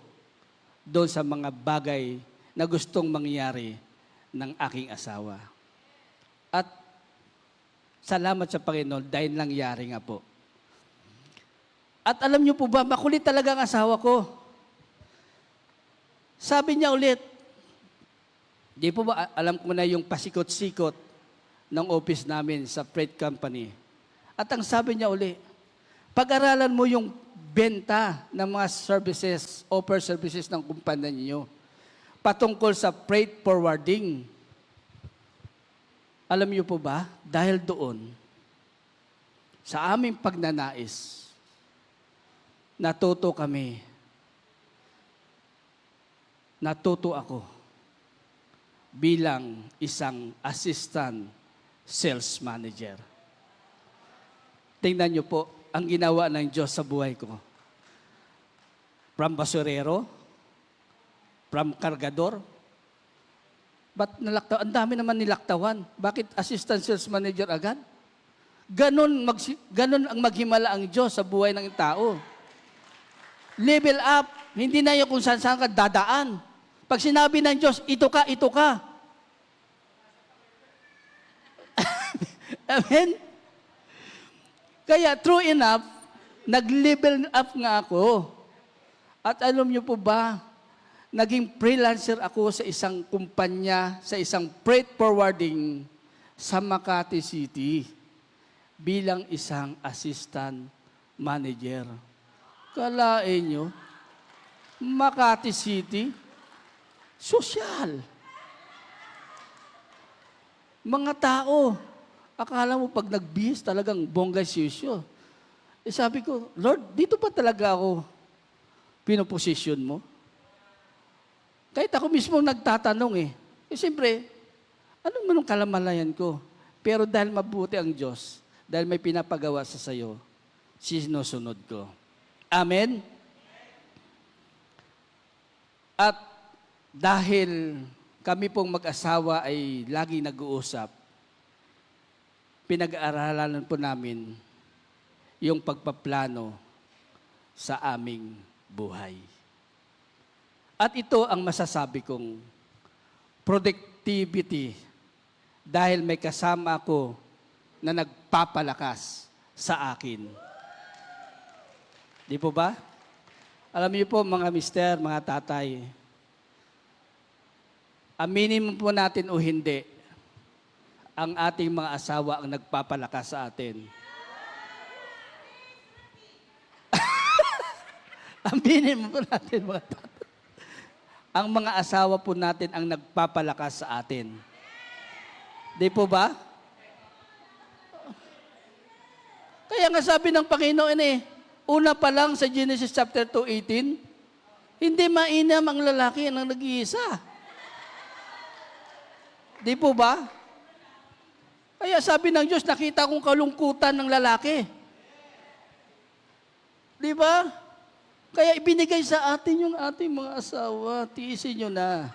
doon sa mga bagay na gustong mangyari ng aking asawa. At salamat sa Panginoon dahil nangyari nga po. At alam niyo po ba, makulit talaga ang asawa ko. Sabi niya ulit, di po ba, alam ko na yung pasikot-sikot ng office namin sa freight company. At ang sabi niya ulit, pag-aralan mo yung benta ng mga services, offer services ng kumpanya niyo patungkol sa freight forwarding. Alam niyo po ba, dahil doon, sa aming pagnanais, natuto kami, natuto ako bilang isang assistant sales manager. Tingnan niyo po ang ginawa ng Diyos sa buhay ko. From basurero, from kargador, ba't nalaktawan? Ang dami naman nilaktawan. Bakit assistant sales manager agad? Ganon ang maghimala ang Diyos sa buhay ng tao. Level up. Hindi na yung kung saan ka dadaan. Pag sinabi ng Diyos, ito ka, ito ka. Amen? Kaya true enough, nag-level up nga ako. At alam niyo po ba, naging freelancer ako sa isang kumpanya, sa isang freight forwarding sa Makati City bilang isang assistant manager. Kalain nyo, Makati City, sosyal. Mga tao, Akala mo pag nagbihis talagang bongga sisyo. Eh sabi ko, Lord, dito pa talaga ako pinoposisyon mo? Kahit ako mismo nagtatanong eh. Eh siyempre, anong manong kalamalayan ko? Pero dahil mabuti ang Diyos, dahil may pinapagawa sa sayo, sinusunod ko. Amen? At dahil kami pong mag-asawa ay lagi nag-uusap, pinag-aaralan po namin yung pagpaplano sa aming buhay. At ito ang masasabi kong productivity dahil may kasama ako na nagpapalakas sa akin. Di po ba? Alam niyo po mga mister, mga tatay, aminin mo po natin o hindi, ang ating mga asawa ang nagpapalakas sa atin. Aminin mo po natin mga tatay. Ang mga asawa po natin ang nagpapalakas sa atin. Di po ba? Kaya nga sabi ng Panginoon una pa lang sa Genesis chapter 2:18, hindi mainam ang lalaki ang nag-iisa. Di po ba? Kaya sabi ng Diyos, nakita kong kalungkutan ng lalaki. Di ba? Kaya ibinigay sa atin yung ating mga asawa. Tiisin nyo na.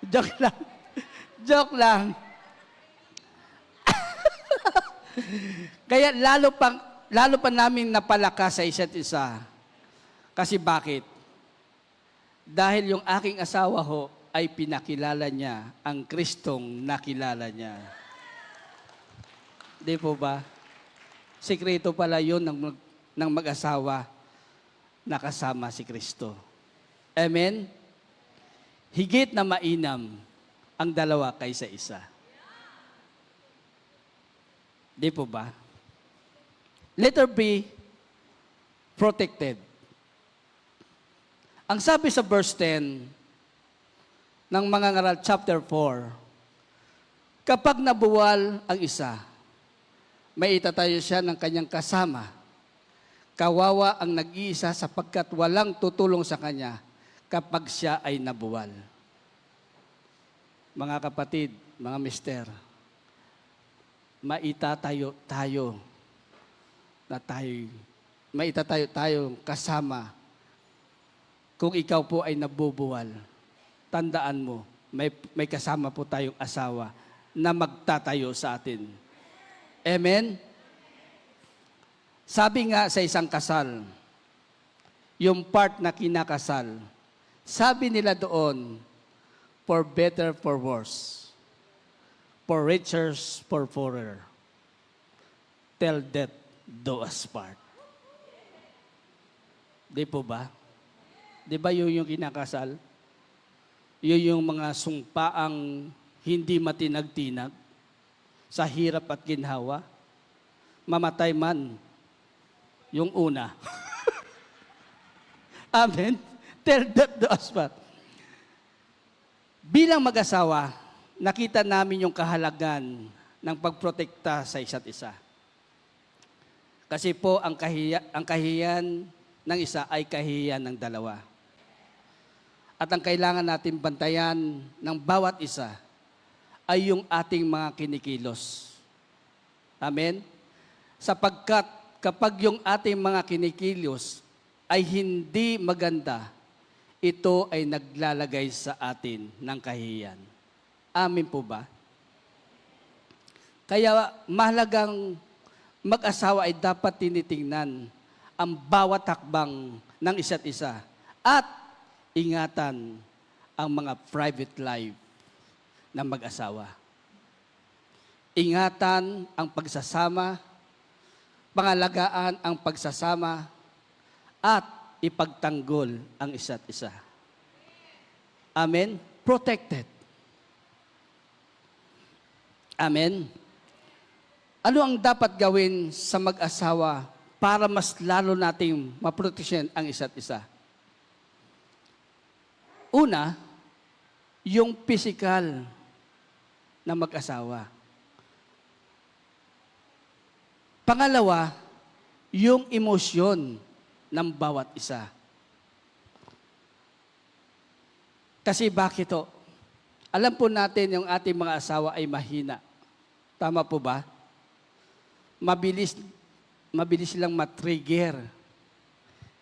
Joke lang. Joke lang. Kaya lalo pa namin napalakas sa isa't isa. Kasi bakit? Dahil yung aking asawa ho ay pinakilala niya ang Kristong nakilala niya. Di po ba? Sikreto pala yun ng mag-asawa na kasama si Kristo. Amen? Higit na mainam ang dalawa kaysa isa. Di po ba? Letter B, protected. Ang sabi sa verse 10 ng mga ngaral chapter 4, kapag nabuwal ang isa, may itatayo siya ng kanyang kasama. Kawawa ang nag-iisa sapagkat walang tutulong sa kanya kapag siya ay nabuwal. Mga kapatid, mga mister, maitatayo tayo kasama. Kung ikaw po ay nabubuwal, tandaan mo, may kasama po tayong asawa na magtatayo sa atin. Amen? Sabi nga sa isang kasal, yung part na kinakasal, sabi nila doon, for better, for worse, for richer, for poorer, till death do us part. Di po ba? Di ba yun yung kinakasal? Yun yung mga sungpaang hindi matinag-tinag sa hirap at ginhawa. Mamatay man yung una. Amen? Till death do us part. Bilang mag-asawa, nakita namin yung kahalagan ng pagprotekta sa isa't isa. Kasi po, ang kahihiyan ng isa ay kahihiyan ng dalawa. At ang kailangan natin bantayan ng bawat isa ay yung ating mga kinikilos. Amen? Sapagkat kapag yung ating mga kinikilos ay hindi maganda, ito ay naglalagay sa atin ng kahihiyan. Amen po ba? Kaya mahalagang mag-asawa ay dapat tinitingnan ang bawat hakbang ng isa't isa at ingatan ang mga private life ng mag-asawa. Ingatan ang pagsasama, pangalagaan ang pagsasama, at ipagtanggol ang isa't isa. Amen? Protected. Amen? Ano ang dapat gawin sa mag-asawa para mas lalo nating maproteksyon ang isa't isa? Una, yung physical na mag-asawa. Pangalawa, yung emosyon ng bawat isa. Kasi bakit to? Alam po natin yung ating mga asawa ay mahina. Tama po ba? Mabilis silang matrigger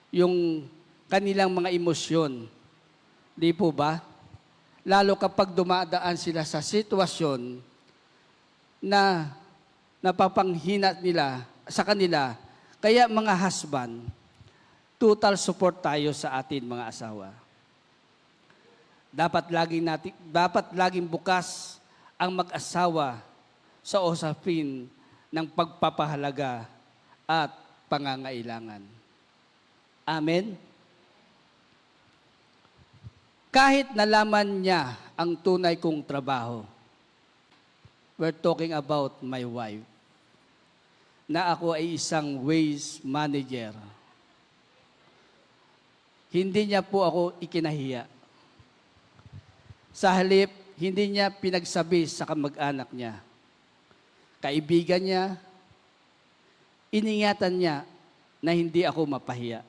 yung kanilang mga emosyon. Di po ba? Lalo kapag dumadaan sila sa sitwasyon na napapanghina nila sa kanila. Kaya mga husband, total support tayo sa atin mga asawa. Dapat laging bukas ang mag-asawa sa usapin ng pagpapahalaga at pangangailangan. Amen? Kahit nalaman niya ang tunay kong trabaho, we're talking about my wife, na ako ay isang waste manager. Hindi niya po ako ikinahiya. Sa halip, hindi niya pinagsabi sa kamag-anak niya. Kaibigan niya, iningatan niya na hindi ako mapahiya.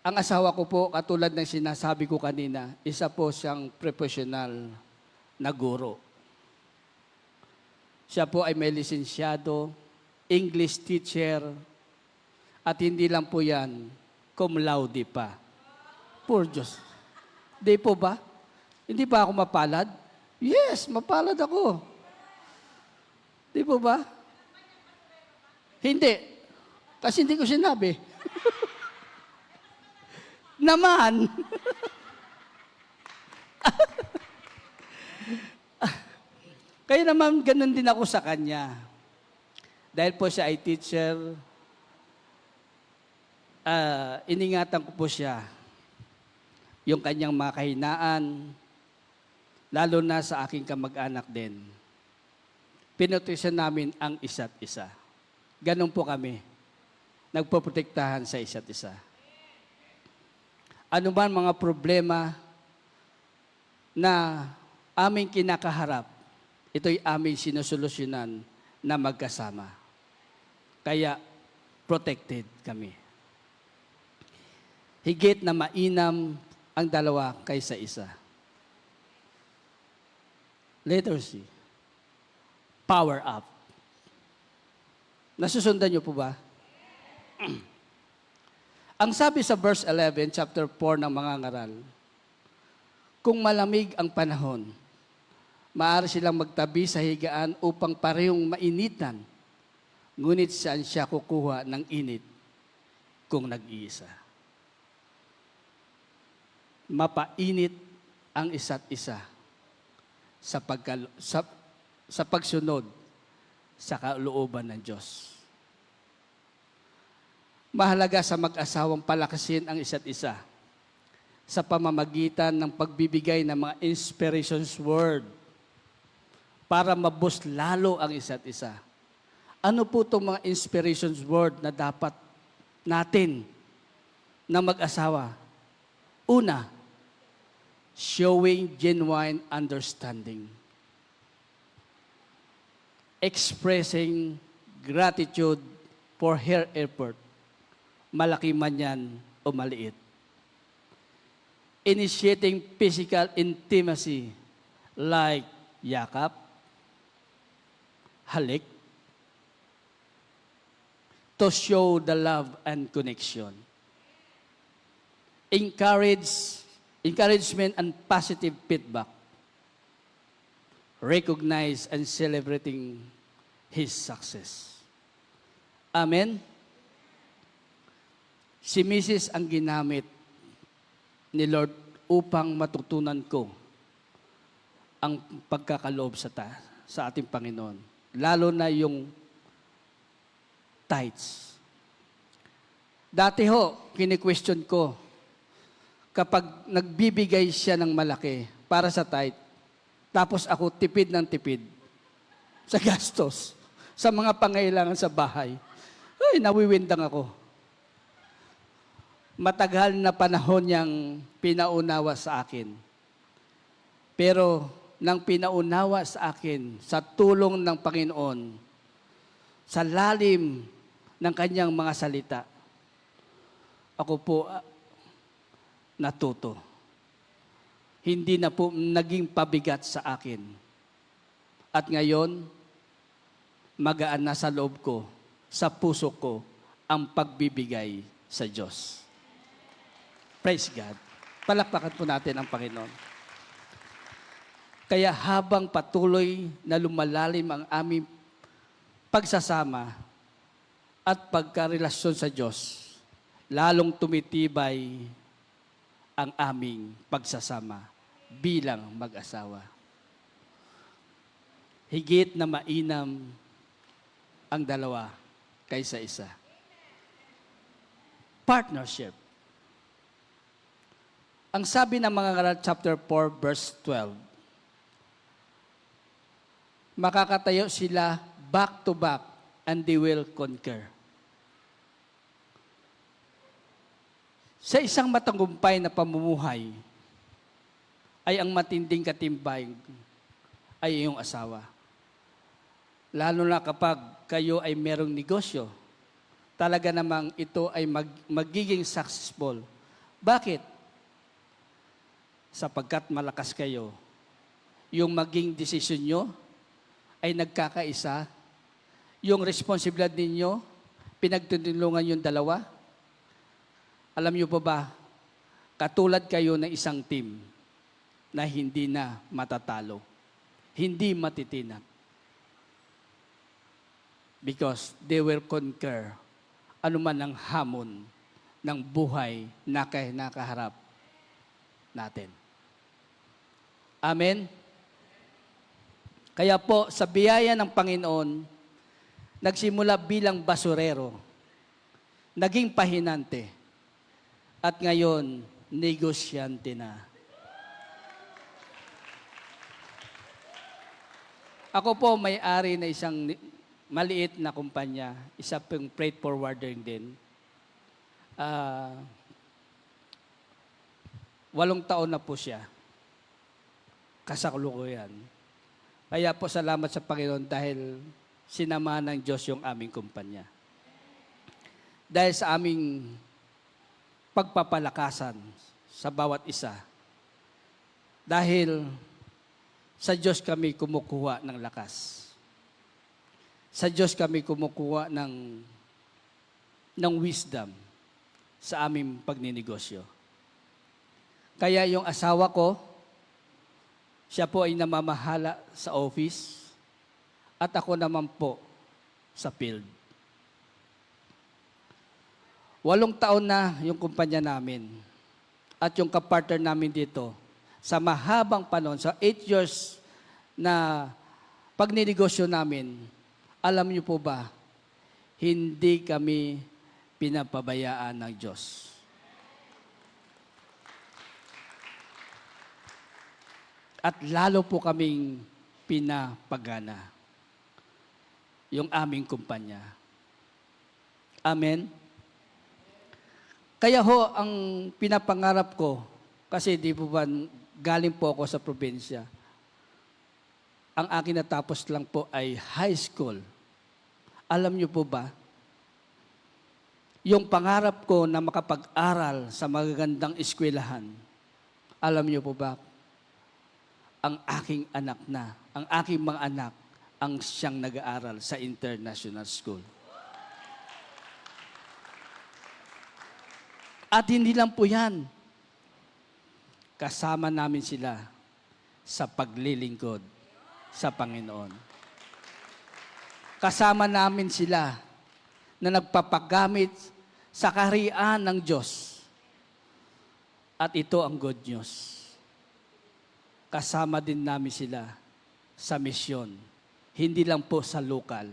Ang asawa ko po, katulad ng sinasabi ko kanina, isa po siyang professional na guro. Siya po ay may lisensyado, English teacher, at hindi lang po yan, cum laude pa. Poor Diyos. Di po ba? Hindi ba ako mapalad? Yes, mapalad ako. Di po ba? Hindi. Kasi hindi ko sinabi. Naman. Kaya naman, ganun din ako sa kanya. Dahil po siya ay teacher, iningatan ko po siya yung kanyang mga kahinaan, lalo na sa aking kamag-anak din. Pinoteksyon namin ang isa't isa. Ganun po kami. Nagpoprotektahan sa isa't isa. Ano man mga problema na aming kinakaharap, ito'y aming sinusolusyonan na magkasama. Kaya, protected kami. Higit na mainam ang dalawa kaysa isa. Letter C. Power up. Nasusundan niyo po ba? Ang sabi sa verse 11, chapter 4 ng mga ngaral, kung malamig ang panahon, maaari silang magtabi sa higaan upang parehong mainitan, ngunit saan siya kukuha ng init kung nag-iisa? Mapainit ang isa't isa sa pagsunod sa kalooban ng Diyos. Mahalaga sa mag-asawang palakasin ang isa't isa sa pamamagitan ng pagbibigay ng mga inspirations word para maboost lalo ang isa't isa. Ano po itong mga inspirations word na dapat natin na mag-asawa? Una, showing genuine understanding. Expressing gratitude for her effort. Malaki man yan o maliit. Initiating physical intimacy like yakap, halik, to show the love and connection. Encouragement and positive feedback. Recognize and celebrating his success. Amen? Si Mrs. ang ginamit ni Lord upang matutunan ko ang pagkakaloob sa ating Panginoon. Lalo na yung tithes. Dati ho, kini-question ko, kapag nagbibigay siya ng malaki para sa tithe, tapos ako tipid ng tipid sa gastos, sa mga pangailangan sa bahay, ay, nawiwindang ako. matagal na panahon niyang pinaunawa sa akin. Pero nang pinaunawa sa akin sa tulong ng Panginoon, sa lalim ng kanyang mga salita, ako po natuto. Hindi na po naging pabigat sa akin. At ngayon, magaan na sa loob ko, sa puso ko, ang pagbibigay sa Diyos. Praise God. Palakpakan po natin ang Panginoon. Kaya habang patuloy na lumalalim ang aming pagsasama at pagkarelasyon sa Diyos, lalong tumitibay ang aming pagsasama bilang mag-asawa. Higit na mainam ang dalawa kaysa isa. Partnership. Ang sabi ng mga ngaral, chapter 4, verse 12, makakatayo sila back to back and they will conquer. Sa isang matagumpay na pamumuhay, ay ang matinding katimbang ay iyong asawa. Lalo na kapag kayo ay merong negosyo, talaga namang ito ay magiging successful. Bakit? Sapagkat malakas kayo, yung maging desisyon nyo ay nagkakaisa, yung responsibilidad ninyo, pinagtutulungan yung dalawa. Alam niyo pa ba, katulad kayo ng isang team na hindi na matatalo, hindi matitinag. Because they will conquer anuman ang hamon ng buhay na nakaharap natin. Amen? Kaya po, sa biyaya ng Panginoon, nagsimula bilang basurero, naging pahinante, at ngayon, negosyante na. Ako po may-ari na isang maliit na kumpanya, isa pong freight forwarder din. 8 taon na po siya. Kasalukuyan. Kaya po salamat sa Panginoon dahil sinamahan ng Diyos yung aming kumpanya. Dahil sa aming pagpapalakasan sa bawat isa. Dahil sa Diyos kami kumukuha ng lakas. Sa Diyos kami kumukuha ng wisdom sa aming pagninegosyo. Kaya yung asawa ko, siya po ay namamahala sa office at ako naman po sa field. 8 taon na yung kumpanya namin at yung kapartner namin dito sa mahabang panahon, sa 8 years na pagninegosyo namin, alam niyo po ba, hindi kami pinapabayaan ng Diyos. At lalo po kaming pinapagana yung aming kumpanya. Amen? Kaya ho, ang pinapangarap ko, kasi di po ba, galing po ako sa probinsya, ang akin natapos lang po ay high school. Alam niyo po ba, yung pangarap ko na makapag-aral sa magagandang eskwelahan, alam niyo po ba, ang aking anak na, ang aking mga anak, ang siyang nag-aaral sa international school. At hindi lang po yan. Kasama namin sila sa paglilingkod sa Panginoon. Kasama namin sila na nagpapagamit sa kaharian ng Diyos. At ito ang good news. Kasama din namin sila sa misyon. Hindi lang po sa lokal,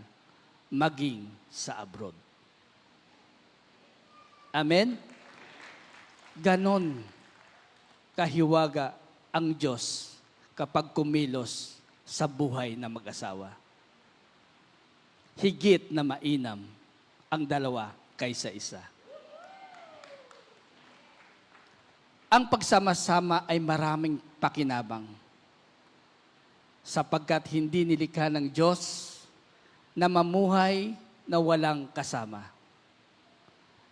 maging sa abroad. Amen? Ganon kahiwaga ang Diyos kapag kumilos sa buhay na mag-asawa. Higit na mainam ang dalawa kaysa isa. ang pagsama-sama ay maraming pakinabang. Sapagkat hindi nilikha ng Diyos na mamuhay na walang kasama.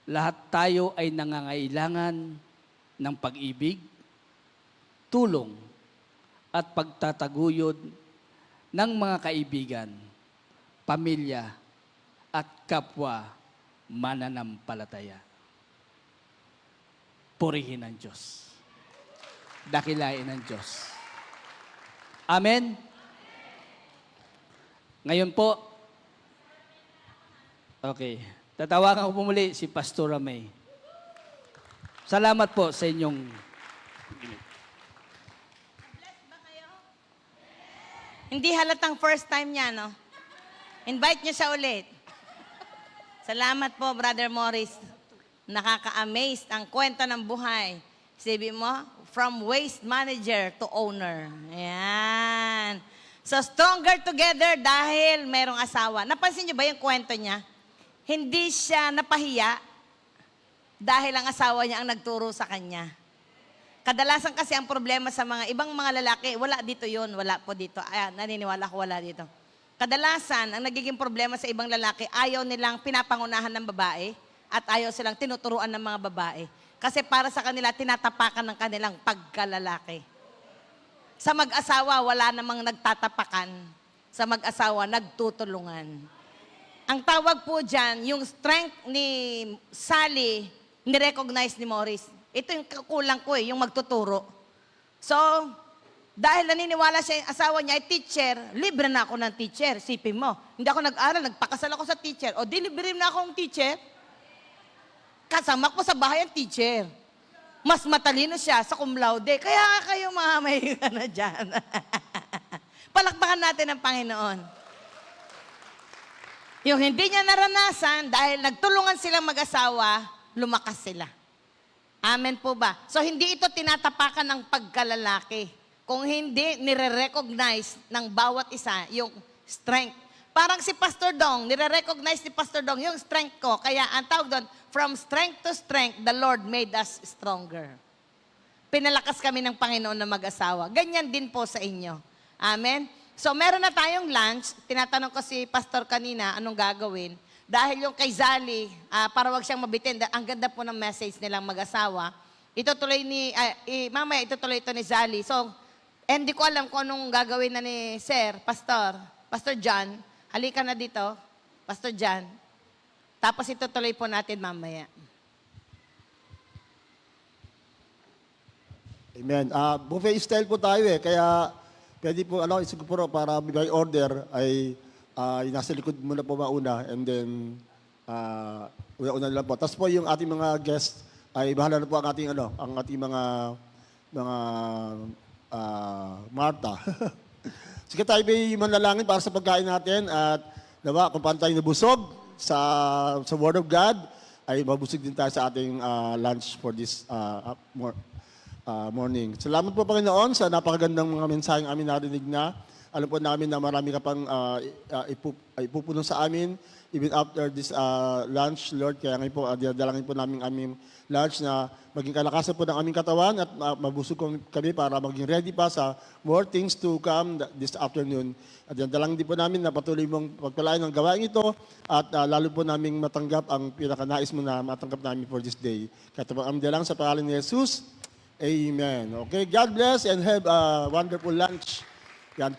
Lahat tayo ay nangangailangan ng pag-ibig, tulong, at pagtataguyod ng mga kaibigan, pamilya, at kapwa mananampalataya. Purihin ang Diyos. Dakilain ang Diyos. Amen? Ngayon po, okay, tatawagan ko po muli si Pastor May. Salamat po sa inyong Hindi halatang first time niya, no? Invite niyo siya ulit. Salamat po, Brother Morris. Nakaka-amaze ang kwento ng buhay. Sabi mo, from waste manager to owner. Ayan. So, stronger together dahil merong asawa. Napansin niyo ba yung kwento niya? Hindi siya napahiya dahil ang asawa niya ang nagturo sa kanya. Kadalasan kasi ang problema sa mga ibang mga lalaki, wala dito yun, wala po dito. Ayan, naniniwala ko wala dito. Kadalasan, ang nagiging problema sa ibang lalaki, ayaw nilang pinapangunahan ng babae at ayaw silang tinuturuan ng mga babae. Kasi para sa kanila, tinatapakan ng kanilang pagkalalaki. Sa mag-asawa, wala namang nagtatapakan. Sa mag-asawa, nagtutulungan. Ang tawag po dyan, yung strength ni Sally, ni-recognize ni Morris. Ito yung kulang ko yung magtuturo. So, dahil naniniwala siya yung asawa niya ay teacher, libre na ako ng teacher. Sipin mo, hindi ako nag-aral, nagpakasal ako sa teacher. O di libre na akong teacher. Kasama ko sa bahay ang teacher. Mas matalino siya sa cum laude. Kaya kayo mga may na dyan. Palakpakan natin ang Panginoon. Yung hindi niya naranasan, dahil nagtulungan silang mag-asawa, lumakas sila. Amen po ba? So, hindi ito tinatapakan ng pagkalalaki. Kung hindi, nire-recognize ng bawat isa yung strength. Parang si Pastor Dong, nire-recognize ni Pastor Dong yung strength ko. Kaya ang tawag doon, from strength to strength, the Lord made us stronger. Pinalakas kami ng Panginoon na mag-asawa. Ganyan din po sa inyo. Amen? So, meron na tayong lunch. Tinatanong ko si Pastor kanina, anong gagawin? Dahil yung kay Zali, para wag siyang mabitin, ang ganda po ng message nilang mag-asawa, itutuloy mamaya itutuloy ito ni Zali. So, hindi ko alam kung anong gagawin na ni Sir, Pastor John. Halika na dito, Pastor John. Tapos itutuloy po natin mamaya. Amen. Buffet style po tayo kaya pwede po, siguro para by order ay nasa likod muna po mauna and then una lang po. Tapos po yung ating mga guest ay bahala na po ang ating mga Marta. Sige tayo may manalangin para sa pagkain natin at diba, kung paano tayo nabusog sa Word of God ay mabusog din tayo sa ating lunch for this morning. Salamat po Panginoon sa napakagandang mga mensaheng amin narinig na. Alam po namin na marami ka pang ipupuno sa amin even after this lunch, Lord. Kaya ngayon po, dalangin po namin aming lunch na maging kalakasan po ng aming katawan at mabusog kami para maging ready pa sa more things to come this afternoon. At dalangin din po namin na patuloy mong pagpalain ng gawain ito at lalo po namin matanggap ang pinakanais mo na matanggap namin for this day. Kaya ito po ang dalang sa pangalan ni Jesus. Amen. Okay, God bless and have a wonderful lunch. Yan,